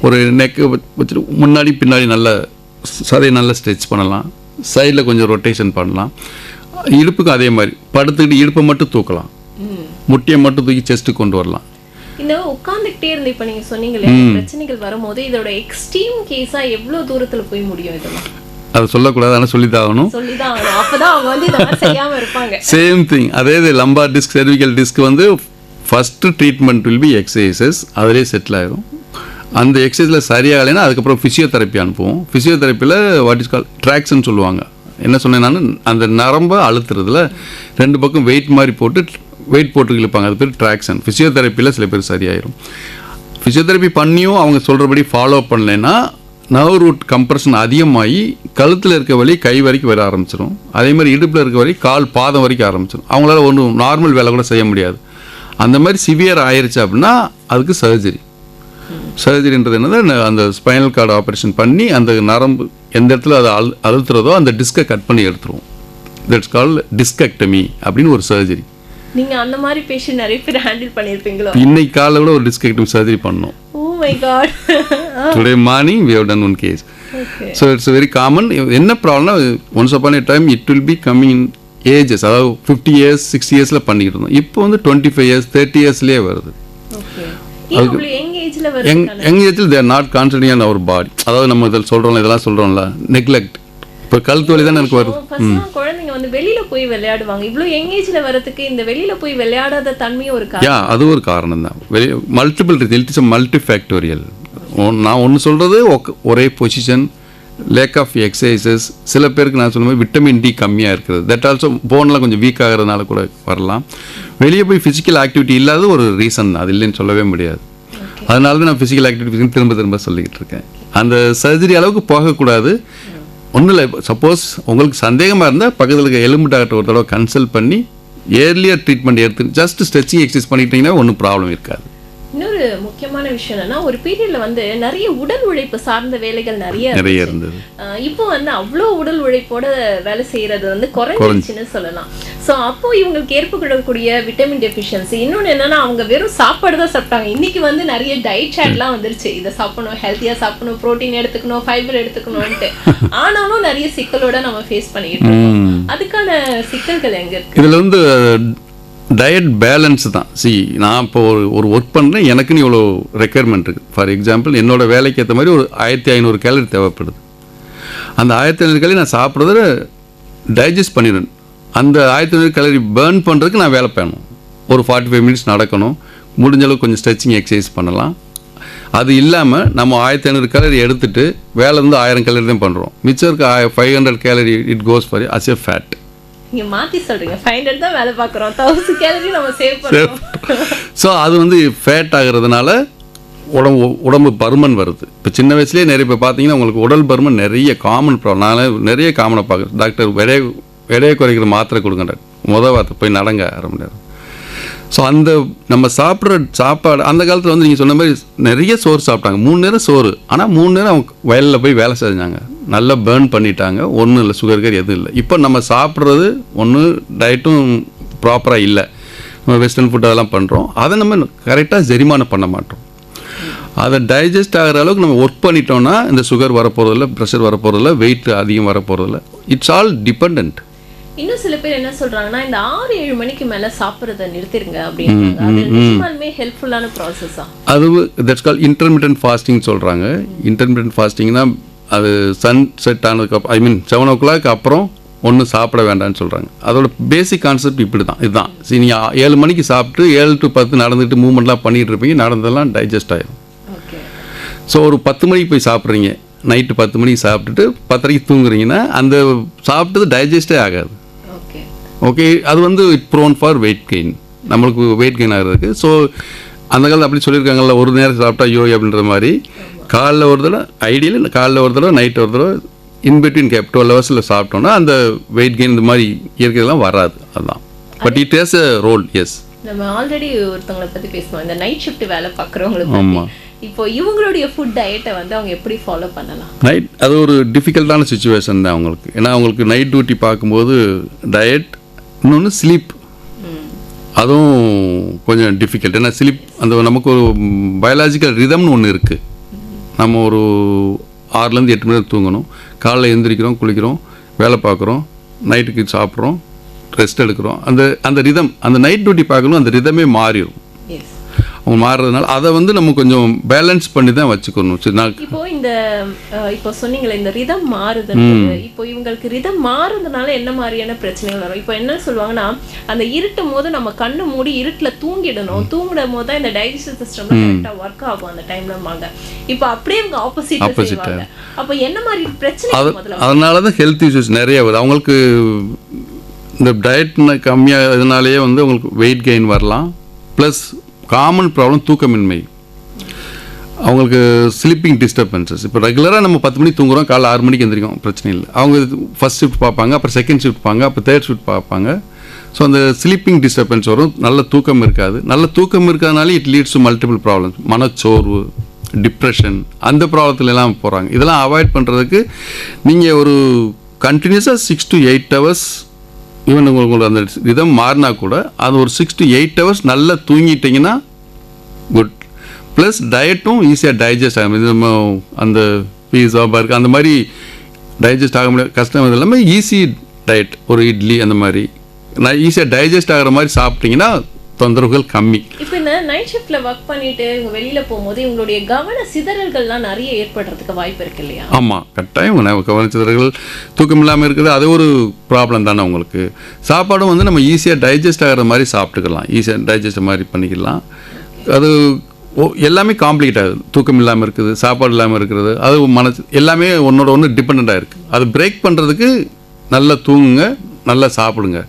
Speaker 2: ஒரு நெக்கு வச்சுட்டு முன்னாடி பின்னாடி நல்ல சதையை நல்லா ஸ்ட்ரெச் பண்ணலாம், சைடில் கொஞ்சம் ரொட்டேஷன் பண்ணலாம். இடுப்புக்கும் அதே மாதிரி படுத்துக்கிட்டு இடுப்பை மட்டும் தூக்கலாம், முட்டியை மட்டும் தூக்கி செஸ்ட்டு கொண்டு வரலாம்.
Speaker 1: இந்த உட்கார்ந்துகிட்டே இருந்து இப்ப நீங்க சொன்னீங்களே பிரச்சனைகள் வரும்போது இதோட எக்ஸ்ட்ரீம் கேஸா எவ்வளவு தூரத்துல போய் முடியும்? இதெல்லாம்
Speaker 2: அதை சொல்லக்கூடாது, ஆனால் சொல்லித்தான் ஆகணும்.
Speaker 1: அப்பதான் அவங்க வந்து இதெல்லாம் செய்யாம இருப்பாங்க.
Speaker 2: Same thing. அதே லம்பார் டிஸ்க், செர்விக்கல் டிஸ்க் வந்து first treatment will be exercises, அதிலே செட்டில் ஆகிடும். அந்த எக்ஸசைஸில் சரியாகலைன்னா அதுக்கப்புறம் ஃபிசியோதெரப்பி அனுப்புவோம். ஃபிசியோதெரப்பியில் வாட் இஸ் கால் ட்ராக்ஷன் சொல்லுவாங்க. என்ன சொன்னேன் நான், அந்த நரம்பை அழுத்துறதுல 2 பக்கம் வெயிட் மாதிரி போட்டு இழுப்பாங்க, அது பேர் ட்ராக்ஷன். ஃபிசியோதெரப்பியில் சில பேர் சரியாயிடும். ஃபிசியோதெரப்பி பண்ணியும் அவங்க சொல்கிறபடி ஃபாலோ பண்ணலைன்னா நர்வ் ரூட் கம்ப்ரெஷன் அதிகமாகி கழுத்தில் இருக்க வலி கை வரைக்கும் வர ஆரம்பிச்சிடும். அதே மாதிரி இடுப்பில் இருக்க வலி கால் பாதம் வரைக்கும் ஆரம்பிச்சிடும். அவங்களால ஒன்றும் நார்மல் வேலை கூட செய்ய முடியாது. அந்த மாதிரி சிவியர் ஆயிடுச்சு அப்படின்னா அதுக்கு சர்ஜரின்றது என்னது, அந்த ஸ்பைனல் கார்டு ஆப்ரேஷன் பண்ணி அந்த நரம்பு எந்த இடத்துல அதை அழுத்துறதோ அந்த டிஸ்கை கட் பண்ணி எடுத்துருவோம். தட்ஸ் கால் டிஸ்கெக்டமி அப்படின்னு ஒரு சர்ஜரி.
Speaker 1: நீங்க அந்த மாதிரி பேஷண்ட் நிறைய பேர் ஹேண்டில் பண்ணிருப்பீங்களோ?
Speaker 2: இன்னைக்கு காலைல கூட ஒரு டிஸ்கெக்டமி சர்ஜரி பண்ணோம்.
Speaker 1: Oh my god.
Speaker 2: Today morning we have done one case. Okay. So it's very common. என்ன ப்ராப்ளம்னா, once upon a time it will be coming in ages, அதாவது 50 years 60 yearsல பண்ணிக்கிட்டு இருந்தோம். இப்போ வந்து 25 years 30 yearsலயே வருது.
Speaker 1: Okay. இவ்வளவு யங் ஏஜ்ல வருது.
Speaker 2: யங் ஏஜ்ல they are not concentrating on our body. அதாவது நம்ம இதெல்லாம் சொல்றோம்ல, நெக்லெக்ட். இப்போ கழுத்து வலி தான் எனக்கு வருது.
Speaker 1: குழந்தைங்க வந்து வெளியில போய் விளையாடுவாங்க. இவ்வளவு யங் ஏஜ்ல வரதுக்கு இந்த வெளியில போய் விளையாடாத தன்மையும் ஒரு காரணம்.
Speaker 2: அது ஒரு காரணம் தான். Multiple it's multi factorial. நான் ஒன்று சொல்றது ஒரே பொசிஷன், லேக் ஆஃப் எக்ஸசைசஸ். சில பேருக்கு நான் சொல்லும்போது விட்டமின் டி கம்மியாக இருக்கிறது, தட் ஆல்சோ போன்லாம் கொஞ்சம் வீக் ஆகிறதுனால கூட வரலாம். வெளியே போய் ஃபிசிக்கல் ஆக்டிவிட்டி இல்லாத ஒரு ரீசன் தான், அது இல்லைன்னு சொல்லவே முடியாது. அதனால தான் நான் ஃபிசிக்கல் ஆக்டிவிட்டி திரும்ப சொல்லிக்கிட்டு இருக்கேன். அந்த சர்ஜரி அளவுக்கு போகக்கூடாது. ஒன்றும் இல்லை, சப்போஸ் உங்களுக்கு சந்தேகமாக இருந்தால் பக்கத்தில் இருக்க எலும்பு டாக்டர் ஒரு தடவை கன்சல்ட் பண்ணி ஏர்லியர் ட்ரீட்மெண்ட் எடுத்து ஜஸ்ட் ஸ்ட்ரெச்சிங் எக்ஸசைஸ் பண்ணிட்டீங்கன்னா ஒன்றும் ப்ராப்ளம் இருக்காது.
Speaker 1: இன்னொரு முக்கியமான விஷயம் என்னன்னா, ஒரு பீரியட்ல வந்து நிறைய உடல் உழைப்பு சார்ந்த வேலைகள் நிறைய
Speaker 2: இருந்தது.
Speaker 1: இப்போ வந்து அவ்வளோ உடல் உழைப்போட வேலை செய்யறது வந்து குறைஞ்சிருச்சுன்னு சொல்லலாம். ஸோ அப்போ இவங்களுக்கு ஏற்படக்கூடிய விட்டமின் டெஃபிஷியன்சி. இன்னொன்று என்னன்னா, அவங்க வெறும் சாப்பாடு தான் சாப்பிட்டாங்க. இன்னைக்கு வந்து நிறைய டயட் சார்ட்லாம் வந்துருச்சு. இதை சாப்பிடணும், ஹெல்த்தியா சாப்பிடணும், புரோட்டீன் எடுத்துக்கணும், ஃபைபர் எடுத்துக்கணும்ட்டு. ஆனாலும் நிறைய சிக்கலோட நம்ம ஃபேஸ் பண்ணிக்கிட்டு இருக்கோம். அதுக்கான சிக்கல்கள் எங்க இருக்கு?
Speaker 2: இதுல வந்து டயட் பேலன்ஸ் தான். நான் இப்போ ஒரு ஒர்க் பண்ணுறேன், எனக்குன்னு இவ்வளோ ரெக்குயர்மெண்ட் இருக்குது. ஃபார் எக்ஸாம்பிள், என்னோட வேலைக்கு ஏற்ற மாதிரி ஒரு 1500 கேலரி தேவைப்படுது. அந்த 1500 கேலரி நான் சாப்பிட்றத டைஜஸ்ட் பண்ணிடணும். அந்த 1500 கேலரி பேர்ன் பண்ணுறதுக்கு நான் வேலை பண்ணணும். ஒரு 45 மினிட்ஸ் நடக்கணும், முடிஞ்ச அளவுக்கு கொஞ்சம் ஸ்ட்ரெச்சிங் எக்ஸசைஸ் பண்ணலாம். அது இல்லாமல் நம்ம 1500 கேலரி எடுத்துகிட்டு வேலை வந்து 1000 கேலரி தான் பண்ணுறோம். மிச்சம் இருக்க 500 calorie it goes for as a fat.
Speaker 1: நீங்க மாத்தி சொல்றீங்க, 500 தான் வேலை பார்க்குறோம், 1000 கேலரி நம்ம சேவ் பண்ணுறோம்.
Speaker 2: ஸோ அது வந்து ஃபேட் ஆகிறதுனால உடம்பு பருமன் வருது. இப்போ சின்ன வயசுலேயே நிறைய இப்போ பார்த்தீங்கன்னா உங்களுக்கு உடல் பருமன் நிறைய காமன் ப்ராப்ளம். நான் நிறைய காமனை பார்க்குறேன். டாக்டர் எடையை குறைக்கிற மாத்திரை கொடுங்க, வார்த்தை போய் நடங்க 1/2 மணி நேரம். ஸோ அந்த நம்ம சாப்பிட்ற சாப்பாடு அந்த காலத்தில் வந்து நீங்கள் சொன்ன மாதிரி நிறைய சோறு சாப்பிட்டாங்க, 3 நேரம் சோறு. ஆனால் 3 நேரம் அவங்க வயலில் போய் வேலை செஞ்சாங்க, நல்லா பேர்ன் பண்ணிட்டாங்க, ஒன்றும் இல்லை, சுகர் எதுவும் இல்லை. இப்போ நம்ம சாப்பிட்றது ஒன்று டயட்டும் ப்ராப்பராக இல்லை, நம்ம வெஸ்டர்ன் ஃபுட் அதெல்லாம் பண்ணுறோம். அதை நம்ம கரெக்டாக செரிமானம் பண்ண மாட்டோம். அதை டைஜஸ்ட் ஆகிற அளவுக்கு நம்ம ஒர்க் பண்ணிட்டோம்னா இந்த சுகர் வரப்போகிறதில்ல, ப்ரெஷர் வரப்போகிறதில்ல, வெயிட் அதிகம் வரப்போகிறதில்ல. It's all depend.
Speaker 1: இன்னும் சில பேர் என்ன சொல்றாங்கன்னா, இந்த 6-7 மணிக்கு மேல சாப்பிட்றத நிறுத்திடுங்க அப்படின்றாங்க. அது நிஜமாலுமே ஹெல்ப்ஃபுல்லான ப்ராசஸா? அது
Speaker 2: தட்ஸ் கால் இன்டர்மிட்டன்ட் ஃபாஸ்டிங் சொல்கிறாங்க. இன்டர்மிட்டன்ட் ஃபாஸ்டிங்னா அது சன் செட் ஆனதுக்கு 7 o'clock அப்புறம் ஒன்றும் சாப்பிட வேண்டாம்னு சொல்கிறாங்க. அதோட பேசிக் கான்செப்ட் இப்படி தான், இதுதான். சரி, நீங்கள் 7 மணிக்கு சாப்பிட்டு 7 to 10 நடந்துட்டு மூவ்மெண்ட்லாம் பண்ணிகிட்டு இருப்பீங்க, நடந்ததெல்லாம் டைஜஸ்ட் ஆகிடும். ஸோ ஒரு 10 மணிக்கு போய் சாப்பிட்றீங்க, நைட்டு 10 மணிக்கு சாப்பிட்டுட்டு 10:30 தூங்குறீங்கன்னா அந்த சாப்பிட்டது டைஜஸ்டே ஆகாது. ஓகே, அது வந்து it prone for weight gain, நம்மளுக்கு வெயிட் கெயின் ஆகிறதுக்கு. ஸோ அந்த காலத்தில் அப்படி சொல்லியிருக்காங்கல்ல, ஒரு நேரம் சாப்பிட்டா யோ அப்படின்ற மாதிரி. காலைல ஒரு தடவை, ஐடியலி காலைல ஒரு தடவை, நைட்டு ஒரு தடவை, இன்பிட்வீன் கேப் 12 hours வெயிட்டோம்னா அந்த வெயிட் கெயின் இந்த மாதிரி இயற்கையெல்லாம் வராது. அதுதான். But it has a role. Yes,
Speaker 1: நம்ம ஆல்ரெடி ஒருத்தவங்களை பத்தி பேசணும், இந்த நைட் ஷிஃப்ட் வேலை பார்க்குறவங்களை பத்தி. இப்போ இவங்களுடைய ஃபுட் டயட்டை வந்து அவங்க எப்படி ஃபாலோ பண்ணலாம்?
Speaker 2: நைட் அது ஒரு டிஃபிகல்ட்டான சுச்சுவேஷன் தான் அவங்களுக்கு. ஏன்னா அவங்களுக்கு நைட் டியூட்டி பார்க்கும்போது டயட், இன்னொன்று ஸ்லீப், அதுவும் கொஞ்சம் டிஃபிகல்ட். ஏன்னா ஸ்லீப் அந்த நமக்கு ஒரு பயாலாஜிக்கல் ரிதம்னு ஒன்று இருக்குது. நம்ம ஒரு 6லேருந்து 8 மணி நேரம் தூங்கணும், காலைல எழுந்திரிக்கிறோம், குளிக்கிறோம், வேலை பார்க்குறோம், நைட்டுக்கு சாப்பிட்றோம், ரெஸ்ட் எடுக்கிறோம். அந்த ரிதம், அந்த நைட் டியூட்டி பார்க்கணும், அந்த ரிதமே மாறிடும். அவங்க மாறுறதுனால அதை வந்து நம்ம கொஞ்சம் பேலன்ஸ் பண்ணி தான் வச்சுக்கணும். சரி, நான்
Speaker 1: இப்போ சொன்னீங்களே இந்த ரிதம் மாறுது. இப்போ இவங்களுக்கு ரிதம் மாறுறதுனால என்ன மாதிரியான பிரச்சனைகள் வரும்? இப்போ என்ன சொல்லுவாங்கன்னா, அந்த இருட்டும் போது நம்ம கண்ணு மூடி இருட்டுல தூங்கிடணும், தூங்கிடும் போது தான் இந்த டைஜஸ்டிவ் சிஸ்டம் கரெக்டா ஒர்க் ஆகும் அந்த டைம்ல. இப்போ அப்படியே இவங்க ஆப்போசிட் செய்வாங்க. அப்போ என்ன மாதிரி பிரச்சனை?
Speaker 2: அதனால தான் ஹெல்த் இஷ்யூஸ் நிறைய வருது அவங்களுக்கு. இந்த டயட் கம்மியாக இதனாலேயே வந்து அவங்களுக்கு வெயிட் கெயின் வரலாம். ப்ளஸ் காமன் ப்ராப்ளம் தூக்கமின்மை, அவங்களுக்கு ஸ்லீப்பிங் டிஸ்டர்பன்சஸ். இப்போ ரெகுலராக நம்ம 10 மணிக்கு தூங்குறோம், காலைல 6 மணிக்கு எந்திரிக்கும், பிரச்சனை இல்லை. அவங்க ஃபஸ்ட் ஷிஃப்ட் பார்ப்பாங்க, அப்புறம் செகண்ட் ஷிஃப்ட் பார்ப்பாங்க, அப்புறம் தேர்ட் ஷிஃப்ட் பார்ப்பாங்க. ஸோ அந்த ஸ்லீப்பிங் டிஸ்டர்பன்ஸ் வரும், நல்ல தூக்கம் இருக்காது. நல்ல தூக்கம் இருக்கிறதுனால it leads to multiple problems, மனச்சோர்வு, டிப்ரெஷன், அந்த ப்ராப்ளத்துலலாம் போகிறாங்க. இதெல்லாம் அவாய்ட் பண்ணுறதுக்கு நீங்கள் ஒரு கண்டினியூஸாக 6 to 8 hours, ஈவன் உங்களுக்கு அந்த ரிதம் மாறினா கூட அது ஒரு 6 to 8 hours நல்லா தூங்கிட்டிங்கன்னா குட். ப்ளஸ் டயட்டும் ஈஸியாக டைஜஸ்ட் ஆகும். இது நம்ம அந்த பீஸா பர்கர் அந்த மாதிரி டைஜஸ்ட் ஆக முடியாது, கஷ்டம். இது இல்லாமல் ஈஸி டயட், ஒரு இட்லி அந்த மாதிரி ஈஸியாக டைஜஸ்ட் ஆகிற மாதிரி சாப்பிட்டிங்கன்னா தொந்தரவுகள் கம்மி.
Speaker 1: இப்போ இந்த நைட் ஷிஃப்ட்ல ஒர்க் பண்ணிட்டு இவங்க வெளியில போகும்போது இவங்களுடைய கவன சிதறல்கள்லாம் நிறைய ஏற்படுறதுக்கு வாய்ப்பு இருக்கு இல்லையா?
Speaker 2: ஆமாம், கட்டாயம் கவன சிதறல்கள், தூக்கம் இல்லாமல் இருக்குது, அது ஒரு ப்ராப்ளம் தானே உங்களுக்கு. சாப்பாடும் வந்து நம்ம ஈஸியாக டைஜஸ்ட் ஆகிற மாதிரி சாப்பிட்டுக்கலாம், ஈஸியாக டைஜஸ்ட் மாதிரி பண்ணிக்கலாம். அது எல்லாமே காம்ப்ளிகேட் ஆகுது. தூக்கம் இல்லாமல் இருக்குது, சாப்பாடு இல்லாமல் இருக்கிறது, அது மனசு எல்லாமே ஒன்றோட ஒன்று டிபெண்ட்டாக இருக்குது. அது பிரேக் பண்ணுறதுக்கு நல்லா தூங்குங்க, நல்லா சாப்பிடுங்க.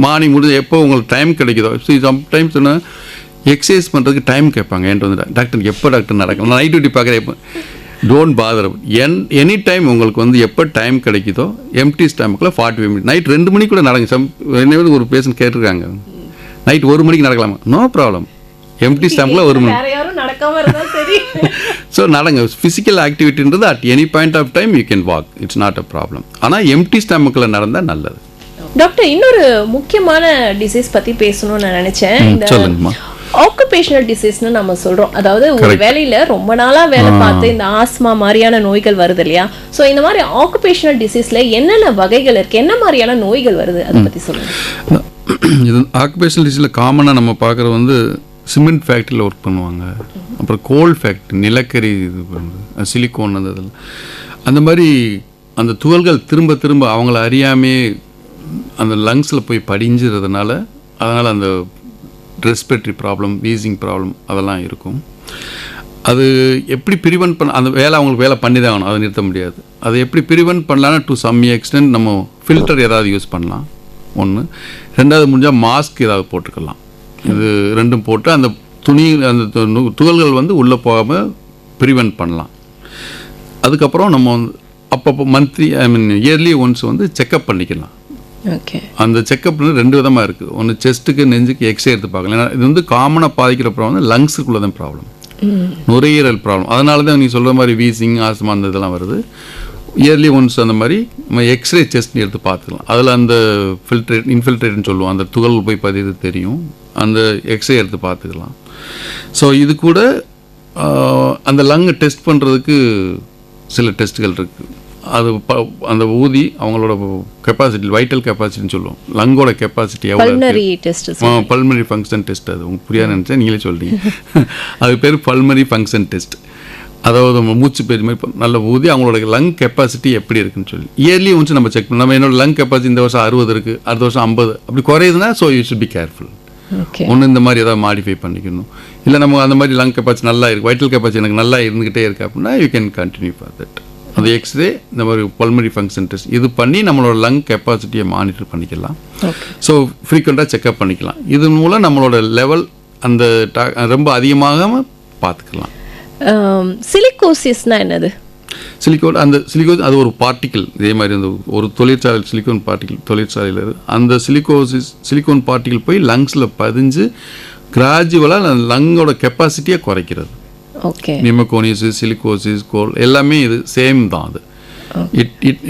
Speaker 2: மார்னிங் முடிஞ்ச எப்போ உங்களுக்கு டைம் கிடைக்குதோ. சம்டைம்ஸ் சொன்னால் எக்ஸசைஸ் பண்ணுறதுக்கு டைம் கேட்பாங்க. என்கிட்ட வந்து டாக்டர் எப்போ டாக்டர் நடக்கும், நான் நைட் டியூட்டி பார்க்குறேன், எப்போ டோன்ட் பாதர். எனி டைம் உங்களுக்கு வந்து எப்போ டைம் கிடைக்குதோ எம்டி ஸ்டாமிக்கில் 45 minutes, நைட் 2 மணிக்கு கூட நடங்க. என்ன ஒரு பேஷண்ட் கேட்டிருக்காங்க, நைட் 1 மணிக்கு நடக்கலாமா? நோ ப்ராப்ளம், எம்டி ஸ்டாமிக்கில் 1 மணி. ஸோ நடங்க. ஃபிசிக்கல் ஆக்டிவிட்டின்றது at any point of time you can walk, it's not a problem. ஆனால் எம்டி ஸ்டாமிக்கில் நடந்தால் நல்லது.
Speaker 1: டாக்டர், இன்னொரு முக்கியமான டிசீஸ் பத்தி பேசணும்னு நான் நினைச்சேன். இந்த ஆக்குபேஷனல் டிசீஸ்னு நம்ம சொல்றோம், அதாவது ஒரு வேலையில ரொம்ப நாளா வேலை பார்த்து இந்த ஆஸ்மா மாதிரியான நோய்கள் வருது இல்லையா? ஸோ இந்த மாதிரி ஆக்குபேஷனல் டிசீஸ்ல என்னென்ன வகைகள் இருக்கு, என்ன மாதிரியான நோய்கள் வருது, அதை பத்தி சொல்லுங்க.
Speaker 2: இது ஆக்குபேஷனல் டிசீஸில் காமனாக நம்ம பார்க்குறது வந்து சிமெண்ட் ஃபேக்ட்ரியில் ஒர்க் பண்ணுவாங்க, அப்புறம் கோல் ஃபேக்ட்ரி, நிலக்கரி இது பண்ணுறது, சிலிக்கோன், அந்த இதில் அந்த மாதிரி அந்த துகள்கள் திரும்ப திரும்ப அவங்கள அறியாமே அந்த லங்ஸில் போய் படிஞ்சிறதுனால அதனால் அந்த ரெஸ்பிரேட்டரி ப்ராப்ளம், வீசிங் ப்ராப்ளம் அதெல்லாம் இருக்கும். அது எப்படி ப்ரிவென்ட் பண்ண, அந்த வேலை அவங்களுக்கு வேலை பண்ணி தான் ஆகணும், அதை நிறுத்த முடியாது. அதை எப்படி ப்ரிவென்ட் பண்ணலான்னா டு சம் எக்ஸ்டென்ட் நம்ம ஃபில்டர் ஏதாவது யூஸ் பண்ணலாம் ஒன்று. ரெண்டாவது முடிஞ்சால் மாஸ்க் ஏதாவது போட்டுக்கலாம். இது ரெண்டும் போட்டு அந்த துணி அந்த துகள்கள் வந்து உள்ளே போகாமல் ப்ரிவென்ட் பண்ணலாம். அதுக்கப்புறம் நம்ம வந்து அப்பப்போ இயர்லி ஒன்ஸ் வந்து செக்கப் பண்ணிக்கலாம்.
Speaker 1: ஓகே,
Speaker 2: அந்த செக்கப் 2 விதமாக இருக்குது. ஒன்று செஸ்ட்டுக்கு நெஞ்சுக்கு எக்ஸ்ரே எடுத்து பார்க்கலாம். ஏன்னா இது வந்து காமனாக பாதிக்கிற ப்ராப்ளம் வந்து லங்ஸுக்குள்ளே தான் ப்ராப்ளம், நுரையீரல் ப்ராப்ளம். அதனால தான் நீ சொல்கிற மாதிரி வீசிங், ஆஸ்மா அந்த இதெல்லாம் வருது. இயர்லி ஒன்ஸ் அந்த மாதிரி நம்ம எக்ஸ்ரே செஸ்ட் எடுத்து பார்த்துக்கலாம். அதில் அந்த இன்ஃபில்ட்ரேட்னு சொல்லுவோம், அந்த துகள் போய் பதிவு தெரியும், அந்த எக்ஸ்ரே எடுத்து பார்த்துக்கலாம். ஸோ இது கூட அந்த லங்கை டெஸ்ட் பண்ணுறதுக்கு சில டெஸ்ட்டுகள் இருக்குது. அது அந்த ஊதி அவங்களோட கெப்பாசிட்டி, வைட்டல் கெப்பாசிட்டின்னு சொல்லுவோம், லங்கோட கெப்பாசிட்டி எவ்வளோ, பல்மனரி ஃபங்க்ஷன் டெஸ்ட். அது உங்களுக்கு புரியாது நினச்சேன், நீங்களே சொல்கிறீங்க. அது பேர் பல்மனரி ஃபங்க்ஷன் டெஸ்ட். அதாவது நம்ம மூச்சு பேர் மாதிரி நல்ல ஊதி அவங்களோட லங் கெப்பாசிட்டி எப்படி இருக்குன்னு சொல்லி இயர்லி ஒன்ஸ் நம்ம செக் பண்ணலாம். நம்ம என்னோட லங் கெப்பாசிட்டி இந்த வருஷம் 60 இருக்குது, அடுத்த வருஷம் 50 அப்படி குறையுதுன்னா so you should be careful. ஒன்று இந்த மாதிரி ஏதாவது மாடிஃபை பண்ணிக்கணும். இல்லை நம்ம அந்த மாதிரி லங் கெப்பாசிட்டி நல்லா இருக்குது, வைட்டல் கெப்பாசிட்டி எனக்கு நல்லா இருந்துக்கிட்டே இருக்குது அப்படின்னா you can continue for that. அந்த எக்ஸ்ரே, இந்த மாதிரி பல்மனரி ஃபங்க்ஷன் டெஸ்ட் இது பண்ணி நம்மளோட லங் கெப்பாசிட்டியை மானிட்டர் பண்ணிக்கலாம். ஸோ ஃப்ரீக்வெண்ட்டாக செக்அப் பண்ணிக்கலாம். இது மூலம் நம்மளோட லெவல் அந்த ரொம்ப அதிகமாகாமல் பார்த்துக்கலாம்.
Speaker 1: சிலிகோசிஸ்னா என்னது?
Speaker 2: சிலிக்கோன் அந்த சிலிக்கோன் அது ஒரு பார்ட்டிக்கல். இதே மாதிரி அந்த ஒரு தொழிற்சாலை சிலிக்கோன் பார்ட்டிக்கல் தொழிற்சாலையில் அந்த சிலிக்கோன் பார்ட்டிக்கல் போய் லங்ஸில் பதிஞ்சு கிராஜுவலாக லங்கோட கெப்பாசிட்டியை குறைக்கிறது.
Speaker 1: ஓகே.
Speaker 2: நிமோகோனியசிஸ், சிலிகோசிஸ், கோல் எல்லாமே இது சேம் தான். அது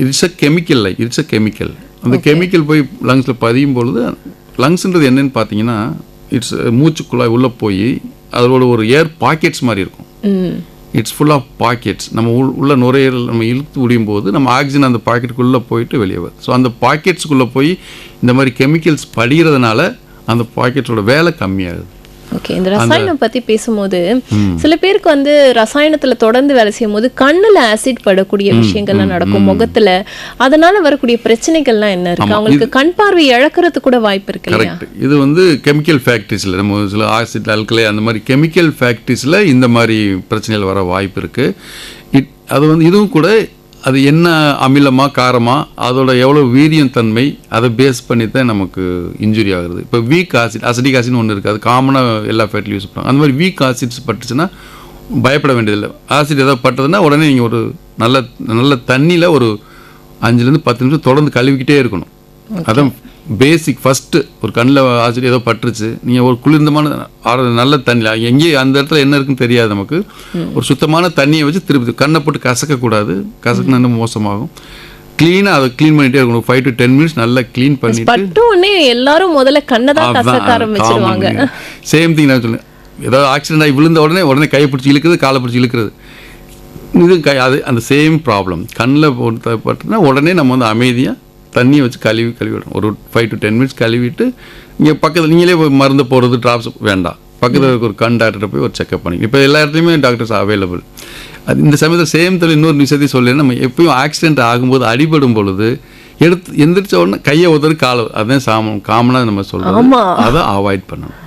Speaker 2: it's a chemical. It's a chemical. அந்த கெமிக்கல் போய் லங்ஸில் பதியும் பொழுது லங்ஸ்ன்றது என்னன்னு பார்த்தீங்கன்னா இட்ஸ் மூச்சுக்குள்ளாய் உள்ளே போய் அதோட ஒரு ஏர் பாக்கெட்ஸ் மாதிரி இருக்கும். It's full of pockets. நம்ம உள்ள நுரையீரல் நம்ம இழுத்து முடியும் போது நம்ம ஆக்சிஜன் அந்த பாக்கெட்டுக்குள்ளே போயிட்டு வெளியே வருது. ஸோ அந்த பாக்கெட்ஸுக்குள்ளே போய் இந்த மாதிரி கெமிக்கல்ஸ் படிகிறதுனால அந்த பாக்கெட்ஸோட வேலை கம்மியாகுது.
Speaker 1: ஓகே. இந்த ரசாயனம் பத்தி பேசும்போது சில பேருக்கு வந்து ரசாயனத்துல தொடர்ந்து வேலை செய்யும் போது கண்ணுல ஆசிட் படக்கூடிய விஷயங்கள்லாம் நடக்கும் முகத்துல. அதனால வரக்கூடிய பிரச்சனைகள்லாம் என்ன இருக்கு? அவங்களுக்கு கண் பார்வை இழக்கிறது கூட வாய்ப்பு இருக்கு இல்லையா?
Speaker 2: கரெக்ட். இது வந்து கெமிக்கல் ஃபேக்ட்ரிஸில் நம்ம சில ஆசிட் அல்கலை அந்த மாதிரி கெமிக்கல் ஃபேக்ட்ரிஸில் இந்த மாதிரி பிரச்சனைகள் வர வாய்ப்பு இருக்கு. அது வந்து இதுவும் கூட அது என்ன அமிலமா காரமா அதோட எவ்வளோ வீரியம் தன்மை அதை பேஸ் பண்ணி தான் நமக்கு இன்ஜுரி ஆகுது. இப்போ வீக் ஆசிட் அசிடிக் ஆசிட்னு ஒன்று இருக்குது. அது காமனாக எல்லா ஃபேட்லையும் யூஸ் பண்ணுவாங்க. அந்த மாதிரி வீக் ஆசிட்ஸ் பட்டுச்சுன்னா பயப்பட வேண்டியதில்லை. ஆசிட் ஏதாவது பட்டதுன்னா உடனே நீங்கள் ஒரு நல்ல தண்ணியில் ஒரு 5-10 நிமிஷம் தொடர்ந்து கழுவிக்கிட்டே இருக்கணும். அதான் பேசிக். ஃபஸ்ட்டு ஒரு கண்ணில் ஆசிட் ஏதோ பட்டுருச்சு, நீங்கள் ஒரு குளிர்ந்தமான நல்ல தண்ணியில் எங்கேயும் அந்த இடத்துல என்ன இருக்குன்னு தெரியாது நமக்கு, ஒரு சுத்தமான தண்ணியை வச்சு திருப்பி கண்ணை போட்டு கசக்கக்கூடாது. கசக்குனா இன்னும் மோசமாகும். க்ளீனாக அதை க்ளீன் பண்ணிகிட்டே இருக்கணும். 5 to 10 minutes நல்லா க்ளீன் பண்ணிட்டு எல்லாரும் முதல்ல கண்ணை தான் கசக்க ஆரம்பிச்சிருவாங்க. சேம் திங் நான் சொல்லுவேன். ஏதாவது ஆக்சிடென்ட் ஆகி விழுந்த உடனே கையை பிடிச்சி இழுக்கிறது, காலை பிடிச்சி இழுக்கிறது. இது அது அந்த சேம் ப்ராப்ளம். கண்ணில் போட்டு பட்டுனா உடனே நம்ம வந்து அமைதியாக தண்ணியை வச்சு கழுவிடணும். ஒரு 5 to 10 minutes கழுவிட்டு இங்கே பக்கத்தில் நீங்களே மருந்து போடுறது ட்ராப்ஸ் வேண்டாம். பக்கத்தில் ஒரு கண் டாக்டர்கிட்ட போய் ஒரு செக்அப் பண்ணி. இப்போ எல்லா இடத்துலையுமே டாக்டர்ஸ் அவைலபிள். அது இந்த சமயத்தில் சேம் தொழில் இன்னொரு விஷயத்தையும் சொல்லி நம்ம எப்பயும் ஆக்சிடென்ட் ஆகும்போது அடிபடும் பொழுது எந்திரிச்ச உடனே கையை ஒருத்தர் காலை அதான் காமனாக நம்ம சொல்கிறோம். அதை அவாய்ட் பண்ணணும்.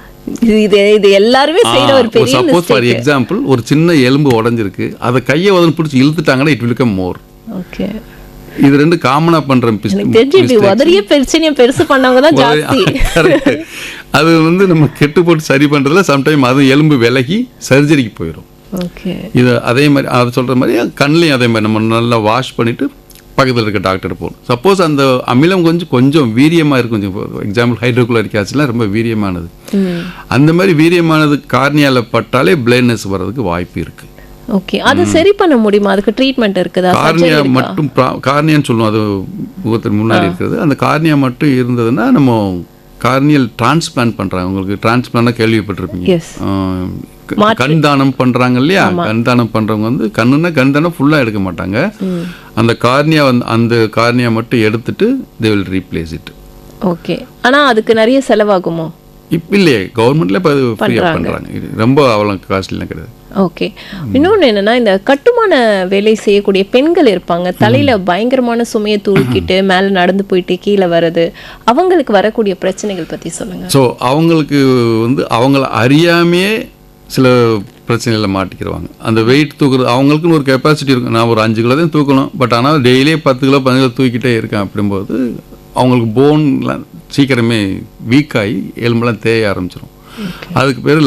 Speaker 1: இது எல்லாருமே செய்யற ஒரு பெரிய மிஸ்டேக்.
Speaker 2: சப்போஸ் ஃபார் எக்ஸாம்பிள் ஒரு சின்ன எலும்பு உடைஞ்சிருக்கு, அதை கையை உதறி பிடிச்சி இழுத்துட்டாங்கன்னா it will become more.
Speaker 1: Okay.
Speaker 2: இது ரெண்டு காமனா பண்ற
Speaker 1: பிரச்சனையை பெருசு பண்ணவங்க தான் ஜாஸ்தி.
Speaker 2: அது வந்து நம்ம கெட்டு போட்டு சரி பண்றதுல சம்டைம் அது எலும்பு விலகி சர்ஜரிக்கு போயிடும். இது அதே மாதிரி அது சொல்ற மாதிரி கண்ணிலையும் அதே மாதிரி நம்ம நல்லா வாஷ் பண்ணிட்டு பக்கத்தில் இருக்க டாக்டர் போகணும். சப்போஸ் அந்த அமிலம் கொஞ்சம் வீரியமாக இருக்கும். எக்ஸாம்பிள் ஹைட்ரோகுளோரிக் ஆசிட்லாம் ரொம்ப வீரியமானது. அந்த மாதிரி வீரியமானது கார்னியால பட்டாலே பிளைண்ட்னஸ் வர்றதுக்கு வாய்ப்பு இருக்கு.
Speaker 1: ஓகே. அது சரி பண்ண முடியுமா? அதுக்கு ட்ரீட்மெண்ட் இருக்குதா?
Speaker 2: கார்னியா மட்டும் கார்னியான்னு சொல்லுவோம், அது முகத்துக்கு முன்னாடி இருக்கிறது. அந்த கார்னியா மட்டும் இருந்ததுன்னா நம்ம கார்னியல் டிரான்ஸ்பிளான்ட் பண்றாங்க. உங்களுக்கு டிரான்ஸ்பிளான்ட் கேள்விப்பட்டிருப்பீங்க. கண் தானம் பண்றாங்க இல்லையா? கண் தானம் பண்றவங்க வந்து கண் தானம் ஃபுல்லா எடுக்க மாட்டாங்க. அந்த கார்னியா மட்டும் எடுத்துட்டு they will replace it.
Speaker 1: Okay. ஆனா அதுக்கு நிறைய செலவாகுமோ?
Speaker 2: இப்போ இல்லையே, கவர்மெண்ட்ல இப்போ அது ஃப்ரீயா பண்றாங்க. ரொம்ப அவ்வளோ காஸ்ட்லிலாம் கிடையாது.
Speaker 1: ஓகே. இன்னொன்று என்னன்னா, இந்த கட்டுமான வேலை செய்யக்கூடிய பெண்கள் இருப்பாங்க, தலையில பயங்கரமான சுமையை தூக்கிட்டு மேலே நடந்து போயிட்டு கீழே வர்றது, அவங்களுக்கு வரக்கூடிய பிரச்சனைகள் பத்தி சொல்லுங்க.
Speaker 2: ஸோ அவங்களுக்கு வந்து அவங்கள அறியாமையே சில பிரச்சனையில் மாட்டிக்கிறவாங்க. அந்த வெயிட் தூக்குறது அவங்களுக்குன்னு ஒரு கெப்பாசிட்டி இருக்கும். நான் ஒரு 5 கிலோ தான் தூக்கணும், பட் ஆனால் டெய்லியே 10 கிலோ 15 கிலோ தூக்கிட்டே இருக்கேன். அப்படிங்கும்போது அவங்களுக்கு போன்லாம் சீக்கிரமே வீக் ஆகி எலும்பெல்லாம் தேய ஆரம்பிச்சிடும். அதுக்கு பேர்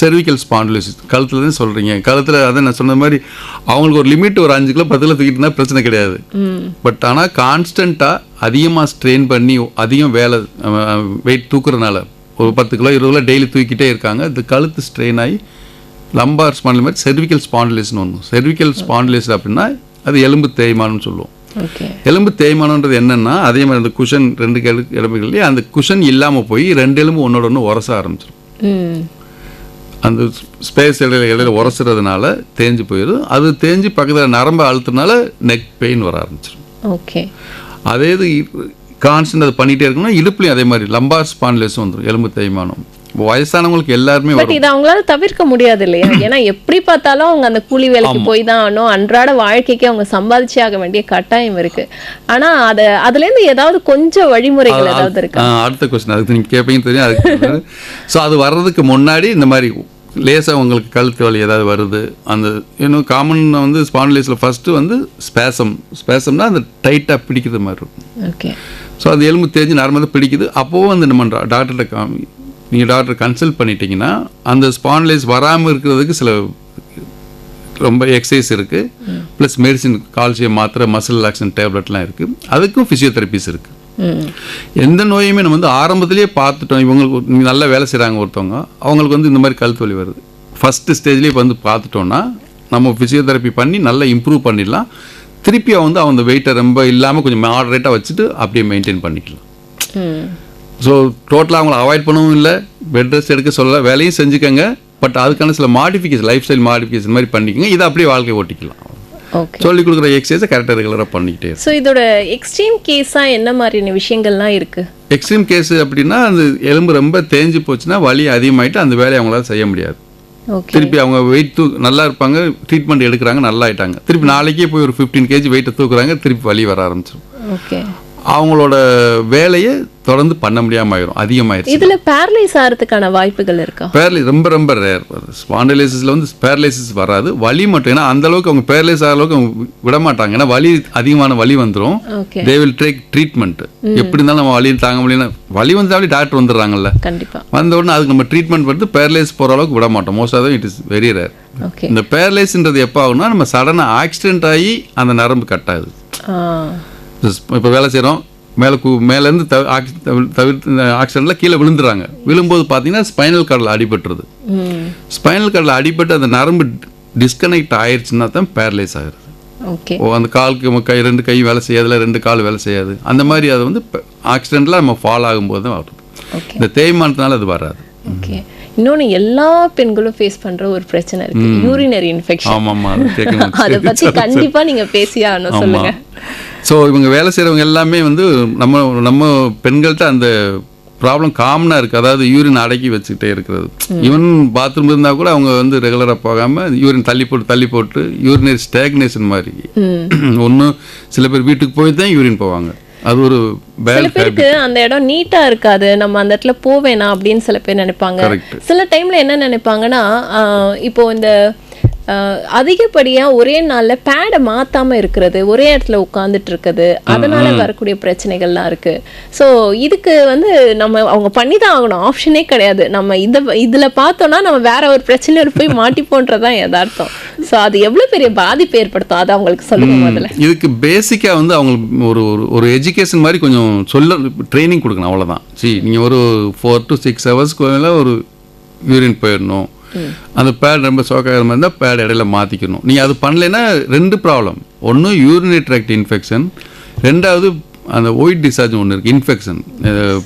Speaker 2: செர்விக்கல் ஸ்பாண்டிலோசிஸ். கழுத்துல தான் சொல்கிறீங்க. கழுத்தில் அதான் நான் சொன்ன மாதிரி அவங்களுக்கு ஒரு லிமிட், ஒரு 5 கிலோ 10 கிலோ தூக்கிட்டுனா பிரச்சனை கிடையாது. பட் ஆனால் கான்ஸ்டண்ட்டாக அதிகமாக ஸ்ட்ரெயின் பண்ணி அதிகம் வேலை வெயிட் தூக்குறதுனால ஒரு 10 கிலோ 20 கிலோ டெய்லி தூக்கிட்டே இருக்காங்க. இது கழுத்து ஸ்ட்ரெயின் ஆகி லம்பார் ஸ்பாண்டில் மாதிரி செர்விக்கல் ஸ்பாண்டிலேஷன் ஒன்று. செர்விக்கல் ஸ்பாண்டிலேஷன் அப்படின்னா அது எலும்பு தேய்மானம்னு சொல்லுவோம். எலும்பு தேய்மானம்ன்றது என்னன்னா, அதே மாதிரி அந்த குஷன் 2 எலும்புகள்லேயே அந்த குஷன் இல்லாமல் போய் 2 எலும்பு ஒன்னோட ஒன்று உரச ஆரம்பிச்சிடும். அந்த ஸ்பேஸ் இடையில உரசுறதுனால தேஞ்சு போயிடும். அது தேஞ்சு பக்கத்தில் நரம்பு அழுத்துறதுனால நெக் பெயின் வர ஆரம்பிச்சிடும்.
Speaker 1: ஓகே.
Speaker 2: அதே இது கான்ஸ்டன்ட் அதை பண்ணிகிட்டே இருக்கணும்னா இடுப்புலையும் அதே மாதிரி லம்பார் ஸ்பாண்டிலேஷன் வந்துடும், எலும்பு தேய்மானம். வயசானவங்களுக்கு எல்லாருமே
Speaker 1: பட் இது அவங்களால தவிர்க்க முடியாது இல்லையா? ஏன்னா எப்படி பார்த்தாலும் அவங்க அந்த கூலி வேலைக்கு போய் தான் ஆகணும். அன்றாட வாழ்க்கைக்கு அவங்க சம்பாதிச்சே ஆக வேண்டிய கட்டாயம் இருக்கு. ஆனா அதுல இருந்து ஏதாவது கொஞ்சம் வழிமுறைகள் ஏதாவது இருக்கு?
Speaker 2: அடுத்த கொஸ்டின் அதுக்கு நீங்க கேட்பீங்க தெரியும். அதுக்கு ஸோ அது வர்றதுக்கு முன்னாடி இந்த மாதிரி லேசாக உங்களுக்கு கழுத்து வலி ஏதாவது வருது, அந்த இன்னும் காமன் வந்து ஸ்பாண்டிலைஸில் ஃபஸ்ட்டு வந்து ஸ்பேசம்னா அந்த டைட்டாக பிடிக்கிறது மாதிரி இருக்கும்.
Speaker 1: ஓகே.
Speaker 2: ஸோ அது எலும்பு தேஞ்சு நார்மலாக பிடிக்குது. அப்போவும் வந்து நம்ம டாக்டர்கிட்ட நீங்கள் டாக்டர் கன்சல்ட் பண்ணிட்டீங்கன்னா அந்த ஸ்பாண்டிலைஸ் வராமல் இருக்கிறதுக்கு சில ரொம்ப எக்ஸசைஸ் இருக்குது, ப்ளஸ் மெடிசின் கால்சியம் மாத்திரை மசில் ரிலாக்ஸன் டேப்லெட்லாம் இருக்குது. அதுக்கும் ஃபிசியோதெரபிஸ் இருக்குது. எந்த நோயுமே நம்ம வந்து ஆரம்பத்திலேயே பார்த்துட்டோம். இவங்களுக்கு நல்லா வேலை செய்கிறாங்க ஒருத்தவங்க, அவங்களுக்கு வந்து இந்த மாதிரி கழுத்து வலி வருது, ஃபஸ்ட்டு ஸ்டேஜ்லேயே வந்து பார்த்துட்டோன்னா நம்ம ஃபிசியோதெரப்பி பண்ணி நல்லா இம்ப்ரூவ் பண்ணிடலாம். திருப்பி வந்து அவங்க வெயிட்டை ரொம்ப இல்லாமல் கொஞ்சம் மாடரேட்டாக வச்சுட்டு அப்படியே மெயின்டைன் பண்ணிக்கலாம். ஸோ டோட்டலாக அவங்கள அவாய்ட் பண்ணவும் இல்லை, பெட் ரெஸ்ட் எடுக்க சொல்ல, வேலையும் செஞ்சுக்கோங்க. பட் அதுக்கான சில மாடிஃபிகேஷன், லைஃப் ஸ்டைல் மாடிஃபிகேஷன் மாதிரி பண்ணிக்கோங்க. இதை அப்படியே வாழ்க்கை ஓட்டிக்கலாம். சொல்லிக் கொடுக்குற எக்ஸசைஸை கரெக்டாக ரெகுலராக பண்ணிக்கிட்டே.
Speaker 1: ஸோ இதோட எக்ஸ்ட்ரீம் கேஸாக என்ன மாதிரியான விஷயங்கள்லாம் இருக்குது?
Speaker 2: எக்ஸ்ட்ரீம் கேஸு அப்படின்னா அந்த எலும்பு ரொம்ப தேஞ்சு போச்சுன்னா வலி அதிகமாகிட்டு அந்த வேலையை அவங்களால செய்ய முடியாது. திருப்பி அவங்க வெயிட் நல்லா இருப்பாங்க, ட்ரீட்மெண்ட் எடுக்கிறாங்க, நல்லா ஆயிட்டாங்க. திருப்பி நாளைக்கே போய் ஒரு 15 kg வெயிட்டை தூக்குறாங்க, திருப்பி வலி வர ஆரம்பிச்சிடும்.
Speaker 1: ஓகே,
Speaker 2: அவங்களோட வேலையை தொடர்ந்து பண்ண முடியாமல் ஆயிரும், அதிகமாயிருச்சு.
Speaker 1: இதில் பேரலைஸ் ஆகிறதுக்கான வாய்ப்புகள் இருக்கா?
Speaker 2: ரொம்ப ரொம்ப ரேர். ஸ்பாண்டிலைசிஸில் வந்து பேரலைசிஸ் வராது, வலி மட்டும். ஏன்னா அந்த அளவுக்கு அவங்க பேரலைஸ் ஆகிற அளவுக்கு அவங்க விட மாட்டாங்க. ஏன்னா வலி அதிகமான வலி வந்துடும். They will take treatment. எப்படி இருந்தாலும் நம்ம வலி தாங்க முடியல, வலி வந்தாலே டாக்டர் வந்துடுறாங்கல்ல,
Speaker 1: கண்டிப்பாக
Speaker 2: வந்த உடனே அதுக்கு நம்ம ட்ரீட்மெண்ட் பண்ணி பேரலைஸ் போகிற அளவுக்கு விட மாட்டோம். Most of it is very rare. இந்த பேரலைஸ்ன்றது எப்போ ஆகும்னா நம்ம சடனாக ஆக்சிடென்ட் ஆகி அந்த நரம்பு கட் ஆகுது. இப்போ வேலை செய்கிறோம், மேலேருந்து தவிர்த்து ஆக்சிடென்ட்டில் கீழே விழுந்துறாங்க. விழும்போது பார்த்தீங்கன்னா ஸ்பைனல் கார்டில் அடிபட்டுருது. ஸ்பைனல் கார்டில் அடிபட்டு அந்த நரம்பு டிஸ்கனெக்ட் ஆயிடுச்சுன்னா தான் பேரலைஸ் ஆகுது. அந்த காலுக்கு ரெண்டு கை வேலை செய்யாதுல, ரெண்டு கால் வேலை செய்யாது. அந்த மாதிரி அது வந்து ஆக்சிடென்ட்டில் நம்ம ஃபால் ஆகும்போது தான் வருது. இந்த தேய்மானத்தினால அது வராது.
Speaker 1: இன்னொன்று எல்லா பெண்களும் ஃபேஸ் பண்ணுற ஒரு பிரச்சனை இருக்கு, யூரினரி இன்ஃபெக்ஷன்.
Speaker 2: ஆமாம்மா,
Speaker 1: அதை பற்றி கண்டிப்பாக நீங்கள் பேசியாகணும், சொல்லுங்கள்.
Speaker 2: ஸோ இவங்க வேலை செய்கிறவங்க எல்லாமே வந்து நம்ம பெண்கள்கிட்ட அந்த ப்ராப்ளம் காமனாக இருக்குது. அதாவது யூரின் அடக்கி வச்சுக்கிட்டே இருக்கிறது. ஈவன் பாத்ரூம் இருந்தால் கூட அவங்க வந்து ரெகுலராக போகாமல் யூரின் தள்ளி போட்டு யூரினரி ஸ்டாக்னேஷன் மாதிரி. ஒன்று சில பேர் வீட்டுக்கு போய் தான் யூரின் போவாங்க. அது ஒரு
Speaker 1: சில பேருக்கு அந்த இடம் நீட்டா இருக்காது, நம்ம அந்த இடத்துல போவேனா அப்படின்னு சில பேர் நினைப்பாங்க. சில டைம்ல என்ன நினைப்பாங்கன்னா, இப்போ இந்த அதிகப்படியா ஒரே நாள்ல பேடை மாத்தாம இருக்கிறது, ஒரே இடத்துல உட்காந்துட்டு இருக்குது, அதனால வரக்கூடிய பிரச்சனைகள்லாம் இருக்கு. ஸோ இதுக்கு வந்து நம்ம அவங்க பண்ணிதான் ஆகணும், ஆப்ஷனே கிடையாது. நம்ம இதுல பார்த்தோம்னா நம்ம வேற ஒரு பிரச்சனையோட போய் மாட்டிப்போன்றதான் யதார்த்தம். ஸோ அது எவ்வளவு பெரிய பாதிப்பு ஏற்படுத்தும் அதை அவங்களுக்கு சொல்லுங்க. முதல்ல
Speaker 2: இதுக்கு பேசிக்கா வந்து அவங்களுக்கு ஒரு எஜுகேஷன் மாதிரி கொஞ்சம் ட்ரைனிங் கொடுக்கணும், அவ்வளவுதான். நீங்க ஒரு 4 to 6 ஹவர்ஸ்க்கு ஒரு யூரின் போயிடணும். அந்த பேட் ரொம்ப சோக்காகிற மாதிரி இருந்தால் பேட் இடையில மாற்றிக்கணும். நீங்கள் அது பண்ணலைன்னா 2 ப்ராப்ளம். ஒன்று யூரினரி ட்ராக்ட் இன்ஃபெக்ஷன், ரெண்டாவது அந்த ஒயிட் டிஸ்சார்ஜ் ஒன்று இருக்குது, இன்ஃபெக்ஷன்.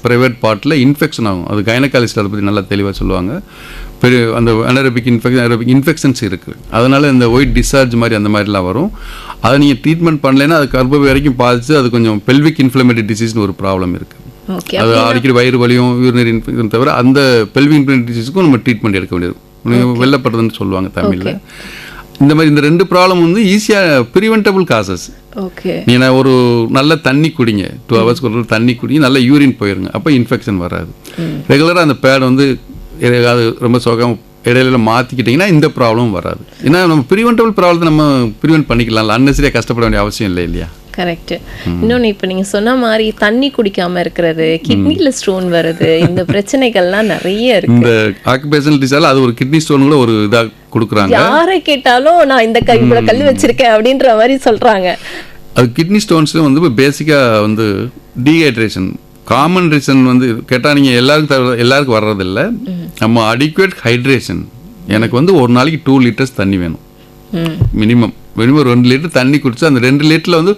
Speaker 2: ப்ரைவேட் பார்ட்டில் இன்ஃபெக்ஷன் ஆகும். அது கைனகாலஜிஸ்ட் அதை பற்றி நல்லா தெளிவாக சொல்லுவாங்க. பெரிய அந்த அனரபிக் இன்ஃபெக்ஷன்ஸ் இருக்குது. அதனால் இந்த ஒயிட் டிஸ்சார்ஜ் மாதிரி அந்த மாதிரிலாம் வரும். அதை நீங்கள் ட்ரீட்மெண்ட் பண்ணலைன்னா அது கர்ப்பப்பை வரைக்கும் பாதிச்சு அது கொஞ்சம் பெல்விக் இன்ஃப்ளமேட்டரி டிசீஸ்னு ஒரு ப்ராப்ளம் இருக்குது. அது அடிக்கடி வயிறு வலியும் யூரினரி இன்ஃபெக்ஷன் தவிர அந்த பெல்விக் இன்ஃப்ளமேட்டரி டிசீஸுக்கும் நம்ம ட்ரீட்மெண்ட் எடுக்க வேண்டியது. வெள்ளப்படுதுன்னு சொல்லுவாங்க தமிழில். இந்த மாதிரி இந்த 2 ப்ராப்ளம் வந்து ஈஸியாக ப்ரிவென்டபிள் காசஸ். நீங்க ஒரு நல்ல தண்ணி குடிங்க, 2 ஹவர்ஸ்க்கு ஒரு தண்ணி குடிங்க, நல்ல யூரின் போயிருங்க, அப்போ இன்ஃபெக்ஷன் வராது. ரெகுலராக அந்த பேட் வந்து அது ரொம்ப சோகம் இடையில மாற்றிக்கிட்டிங்கன்னா இந்த ப்ராப்ளம் வராது. ஏன்னா நம்ம ப்ரிவென்டபிள் ப்ராப்ளத்தை நம்ம ப்ரிவென்ட் பண்ணிக்கலாம், அன்னெசரியாக கஷ்டப்பட வேண்டிய அவசியம் இல்லை இல்லையா?
Speaker 1: கரெக்ட். இன்னொன்று இப்போ நீங்கள் சொன்ன மாதிரி தண்ணி குடிக்காம இருக்கிறது, கிட்னியில் ஸ்டோன் வருது, இந்த பிரச்சனைகள்லாம் நிறைய இருக்கு.
Speaker 2: இந்த ஆக்குபேஷனல் டிசார்டர் அது ஒரு கிட்னி ஸ்டோன் கூட ஒரு இதாக கொடுக்குறாங்க.
Speaker 1: யாரை கேட்டாலும் நான் இந்த இவ்வளோ கல் வச்சிருக்கேன் அப்படின்ற மாதிரி சொல்றாங்க.
Speaker 2: அது கிட்னி ஸ்டோன்ஸ் வந்து பேசிக்காக வந்து டீஹைட்ரேஷன். காமன் ரீசன் வந்து கேட்டால் நீங்கள் எல்லாருக்கும் வர்றதில்லை. நம்ம அடிக்குவேட் ஹைட்ரேஷன். எனக்கு வந்து ஒரு நாளைக்கு 2 liters தண்ணி வேணும் மினிமம் 2 லிட்டர் தண்ணி குடிச்சு அந்த 2 லிட்டரில் வந்து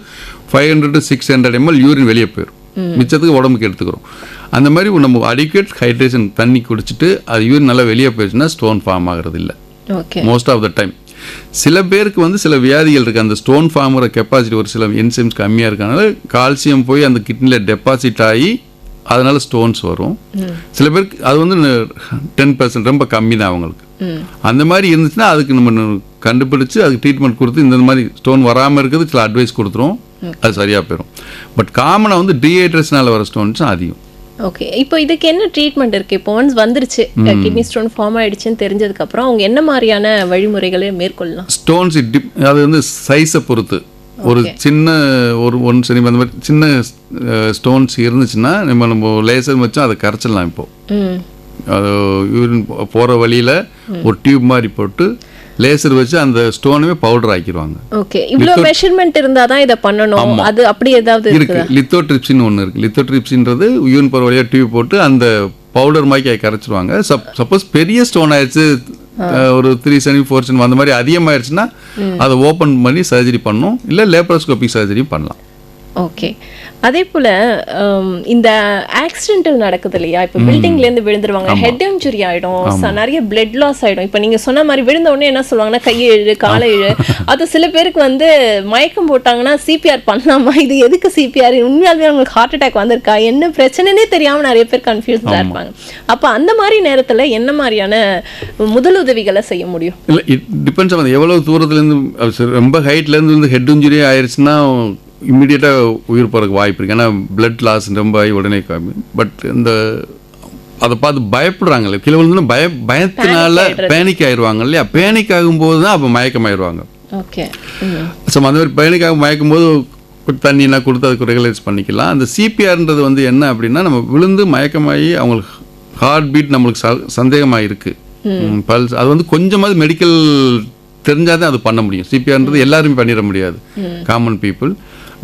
Speaker 2: 500 to 600 ml யூரின் வெளியே போயிடும். மிச்சத்துக்கு உடம்புக்கு எடுத்துக்கிறோம். அந்த மாதிரி நம்ம அடிக்குவேட் ஹைட்ரேஷன் தண்ணி குடிச்சிட்டு அது யூரின் நல்லா வெளியே போயிடுச்சுன்னா ஸ்டோன் ஃபார்ம் ஆகிறது இல்லை மோஸ்ட் ஆஃப் த டைம். சில பேருக்கு வந்து சில வியாதிகள் இருக்குது, அந்த ஸ்டோன் ஃபார்முற கெப்பாசிட்டி ஒரு சில என்சைம்ஸ் கம்மியாக இருக்கனால கால்சியம் போய் அந்த கிட்னியில் டெபாசிட் ஆகி அதனால ஸ்டோன்ஸ் வரும். சில பேருக்கு அது வந்து 10% ரொம்ப கம்மி தான் அவங்களுக்கு. அந்த மாதிரி இருந்துச்சுன்னா அதுக்கு நம்ம கண்டுபிடிச்சு அதுக்கு ட்ரீட்மெண்ட் கொடுத்து இந்த மாதிரி ஸ்டோன் வராமல் இருக்கிறது சில அட்வைஸ் கொடுத்துரும், அது சரியாக போயிடும். பட் காமனாக வந்து டீஹைட்ரேஷனால் வர ஸ்டோன்ஸ் அதிகம்.
Speaker 1: ஓகே, இப்போ இதுக்கு என்ன ட்ரீட்மெண்ட் இருக்குது? இப்போ ஒன்ஸ் வந்துருச்சு, கிட்னி ஸ்டோன் ஃபார்ம் ஆகிடுச்சுன்னு தெரிஞ்சதுக்கப்புறம் அவங்க என்ன மாதிரியான வழிமுறைகளை மேற்கொள்ளலாம்?
Speaker 2: ஸ்டோன்ஸ் அது வந்து சைஸை பொறுத்து ஒரு சின்ன ஒரு 1 cm அந்த மாதிரி சின்ன ஸ்டோன்ஸ் இருந்துச்சுன்னா நம்ம லேசர் வச்சோம் அதை கரைச்சிடலாம். இப்போது அது யூரின் போகிற வழியில் ஒரு டியூப் மாதிரி போட்டு லேசர் வச்சு அந்த ஸ்டோனுமே பவுடர் ஆக்கிடுவாங்க.
Speaker 1: ஓகே, இவ்வளோ மெஷர்மெண்ட் இருந்தால் தான் இதை பண்ணணும், அது அப்படி ஏதாவது
Speaker 2: இருக்கு. லித்தோட்ரிப்சின் ஒன்று இருக்குது. லித்தோட்ரிப்சின்றது யூன் பர் வழியாக டியூப் போட்டு அந்த பவுடர் மாதிரி கரைச்சிருவாங்க. சப்போஸ் பெரிய ஸ்டோன் ஆயிடுச்சு, ஒரு 3 cm 4 cm அந்த மாதிரி அதிகமாகிடுச்சுன்னா அதை ஓப்பன் பண்ணி சர்ஜரி பண்ணணும், இல்லை லேப்ரோஸ்கோபிக் சர்ஜரியும் பண்ணலாம்.
Speaker 1: ஓகே, அதே போல் இந்த ஆக்சிடென்டல் நடக்குது இல்லையா, இப்போ பில்டிங்லேருந்து விழுந்துருவாங்க, ஹெட் இன்ஜுரி ஆகிடும், நிறைய பிளட் லாஸ் ஆகிடும். இப்போ நீங்கள் சொன்ன மாதிரி விழுந்த உடனே என்ன சொல்லுவாங்கன்னா கையை இழு காலை இழு. அது சில பேருக்கு வந்து மயக்கம் போட்டாங்கன்னா சிபிஆர் பண்ணலாமா, இது எதுக்கு சிபிஆர், உண்மையாலுமே அவங்களுக்கு ஹார்ட் அட்டாக் வந்திருக்கா, என்ன பிரச்சனைனே தெரியாமல் நிறைய பேர் கன்ஃபியூஸ்டாக இருப்பாங்க. அப்போ அந்த மாதிரி நேரத்தில் என்ன மாதிரியான முதலுதவிகளை செய்ய முடியும்?
Speaker 2: இல்லை, இட் டிபெண்ட்ஸ் ஆன் எவ்வளோ தூரத்துலேருந்து, ரொம்ப ஹைட்லேருந்து வந்து ஹெட் இன்ஜுரி ஆயிடுச்சுன்னா இம்மிடியேட்டாக உயிர் போகிறதுக்கு வாய்ப்பு இருக்குது. ஏன்னா பிளட் லாஸ் ரொம்ப ஆகி உடனே காமி. பட் இந்த அதை பார்த்து பயப்படுறாங்களே கீழே வந்து பயத்தினால பேனிக் ஆயிடுவாங்க இல்லையா, பேனிக் ஆகும்போது தான் அப்போ மயக்கமாயிடுவாங்க.
Speaker 1: ஓகே,
Speaker 2: ஸோ அந்த மாதிரி பேனிக்காக மயக்கும் போது தண்ணினா கொடுத்து அதுக்கு ரெகுலைஸ் பண்ணிக்கலாம். அந்த சிபிஆர்ன்றது வந்து என்ன அப்படின்னா, நம்ம விழுந்து மயக்கமாகி அவங்களுக்கு ஹார்ட் பீட் நம்மளுக்கு சந்தேகமாக இருக்குது, பல்ஸ், அது வந்து கொஞ்சமாவது மெடிக்கல் தெரிஞ்சால் தான் அது பண்ண முடியும். சிபிஆர்ன்றது எல்லாருமே பண்ணிட முடியாது, காமன் பீப்புள்.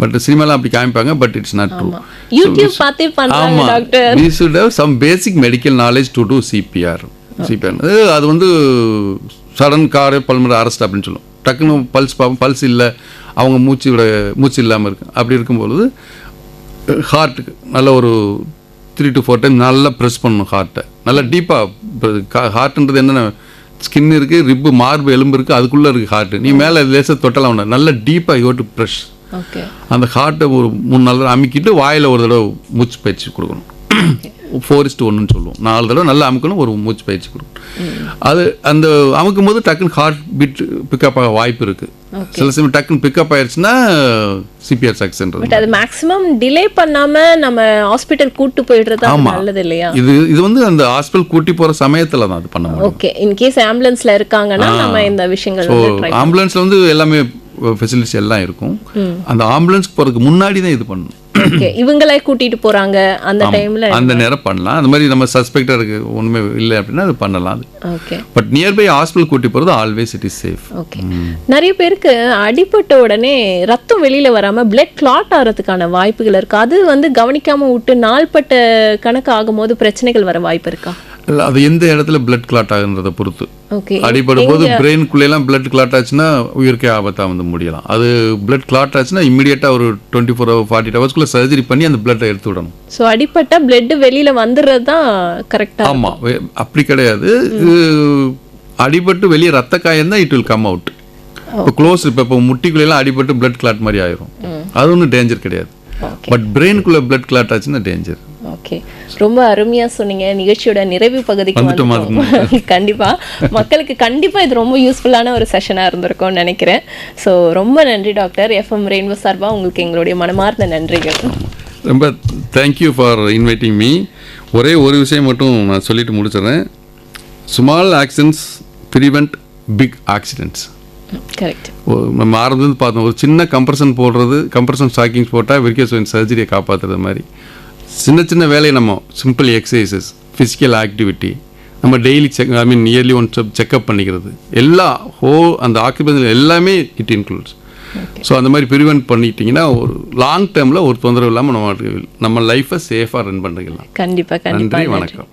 Speaker 2: பட் சினிமாலாம் அப்படி காமிப்பாங்க, but it's not true.
Speaker 1: YouTube பார்த்தே பண்றாங்க doctor.
Speaker 2: we should have some basic medical knowledge to do CPR. அது வந்து சடன் பல்மனரி அரெஸ்ட் அப்படின்னு சொல்லுவோம். டக்குன்னு பல்ஸ் பார்ப்போம், பல்ஸ் இல்லை, அவங்க மூச்சு இல்லாமல் இருக்கு. அப்படி இருக்கும்பொழுது ஹார்ட்டுக்கு நல்ல ஒரு 3 to 4 டைம் நல்லா ப்ரெஸ் பண்ணணும் ஹார்ட்டை, நல்லா டீப்பாக. ஹார்ட்ன்றது என்னென்ன, ஸ்கின் இருக்குது, ரிப்பு மார்பு எலும்பு இருக்குது, அதுக்குள்ளே இருக்குது ஹார்ட்டு. நீ மேலே லேசாக தொட்டலாம் ஒன்று, நல்லா டீப்பாக யோட்டு ப்ரெஷ். அந்த ஹார்ட்டை ஒரு 3 நாள் அமுக்கிட்டு வாயில் ஒரு தடவை மூச்சு பயிற்சி கொடுக்கணும். 4:1 சொல்லுவோம். 4 தடவை நல்லா அமுக்கணும், ஒரு மூச்சு பயிற்சி கொடுக்கணும். அது அந்த அமுக்கும் போது டக்குன்னு ஹார்ட் பீட் பிக்கப் ஆக வாய்ப்பு இருக்குது. சில சமயம் டக்குன்னு பிக்கப் ஆயிடுச்சுன்னா சிபிஆர் சக்சஸ்ன்றது.
Speaker 1: பட் அது மேக்ஸிமம் டிலே பண்ணாம நம்ம ஹாஸ்பிடல் கூட்டி போயிடுறது நல்லது இல்லையா?
Speaker 2: இது வந்து அந்த ஹாஸ்பிடல் கூட்டி போற சமயத்துல தான் அது பண்ண முடியும்.
Speaker 1: ஓகே, இன் கேஸ் ஆம்புலன்ஸ்ல இருக்காங்கன்னா நம்ம இந்த விஷயங்கள் வந்து ட்ரை.
Speaker 2: ஆம்புலன்ஸ்ல வந்து எல்லாமே ஃபெசிலிட்டிஸ் எல்லாம் இருக்கும். அந்த ஆம்புலன்ஸ்க்கு போறதுக்கு முன்னாடி தான் இது பண்ணணும்.
Speaker 1: ஓகே, இவங்களே கூட்டிட்டு போறாங்க அந்த டைம்ல,
Speaker 2: அந்த நேரம் பண்ணலாம். அந்த மாதிரி நம்ம சஸ்பெக்டா இருக்கு ஒண்ணுமே இல்லை அப்படின்னா அது பண்ணலாம்.
Speaker 1: ஓகே,
Speaker 2: பட் நியர்பை ஹாஸ்பிடல் கூட்டி போறது always it is safe.
Speaker 1: Okay, நிறைய பேருக்கு அடிபட்ட உடனே ரத்தம் வெளியில வராம பிளட் கிளாட் ஆகிறதுக்கான வாய்ப்புகள் இருக்கு. அது வந்து கவனிக்காம விட்டு நாள்பட்ட கணக்கு ஆகும்போது பிரச்சனைகள் வர வாய்ப்பு இருக்கா?
Speaker 2: இல்லை, அது எந்த இடத்துல பிளட் கிளாட் ஆகுன்றதை பொறுத்து. அடிபடும் போது பிரெயின்குள்ளேலாம் பிளட் கிளாட் ஆச்சுன்னா உயிருக்கே ஆபத்தாக வந்து முடியலாம். அது பிளட் கிளாட் ஆச்சுன்னா இம்மிடியேட்டாக ஒரு 24 hours 48 hours சர்ஜரி பண்ணி அந்த பிளட்டை எடுத்து விடணும்.
Speaker 1: ஸோ அடிப்பட்ட பிளட் வெளியில் வந்துடுறது தான் கரெக்டாக?
Speaker 2: ஆமாம், அப்படி கிடையாது. அடிபட்டு வெளியே ரத்த காயம் தான் இட் வில் கம் அவுட். இப்போ க்ளோஸ், இப்போ முட்டிக்குள்ளெல்லாம் அடிபட்டு பிளட் கிளாட் மாதிரி ஆயிரும், அது ஒன்றும் டேஞ்சர் கிடையாது. பட் பிரெயினுக்குள்ளே பிளட் கிளாட் ஆச்சுன்னா டேஞ்சர்.
Speaker 1: ஓகே, ரொம்ப அருமையா சொன்னீங்க. நிகழ்ச்சியோட நிறைவு பகுதிக்கு வந்துட்டோம். கண்டிப்பா மக்களுக்கு கண்டிப்பா இது ரொம்ப யூஸ்ஃபுல்லான ஒரு செஷனா இருந்திருக்கும்னு நினைக்கிறேன். ஸோ ரொம்ப நன்றி டாக்டர். எஃப்எம் ரெயின்போ சார்பா உங்களுக்கு எங்களுடைய மனமார்ந்த நன்றிகள்.
Speaker 2: ரொம்ப தேங்க்யூ ஃபார் இன்வைட்டிங் மீ. ஒரே ஒரு விஷயம் மட்டும் நான் சொல்லிட்டு முடிச்சிடறேன். Small accidents prevent big accidents.
Speaker 1: Correct.
Speaker 2: நம்ம ஆரம்பத்துலேருந்து பார்த்தோம், ஒரு சின்ன கம்ப்ரஷன் போடுறது, கம்ப்ரஷன் ஸ்டாக்கிங்ஸ் போட்டால் வெரிகோஸ் வெயின் சர்ஜரியை காப்பாற்றுறது மாதிரி சின்ன சின்ன வேலையை நம்ம சிம்பிள் எக்ஸசைசஸ், ஃபிசிக்கல் ஆக்டிவிட்டி, நம்ம டெய்லி இயர்லி ஒன்ஸ் செக்அப் பண்ணிக்கிறது, எல்லா அந்த ஆக்குபேஷன் எல்லாமே இட் இன்க்ளூட்ஸ். ஸோ அந்த மாதிரி ப்ரிவென்ட் பண்ணிட்டீங்கன்னா ஒரு லாங் டேர்மில் ஒரு தொந்தரவு இல்லாமல் நம்ம லைஃப்பை சேஃபாக ரன் பண்ணிக்கலாம்.
Speaker 1: கண்டிப்பாக.
Speaker 2: நன்றி, வணக்கம்.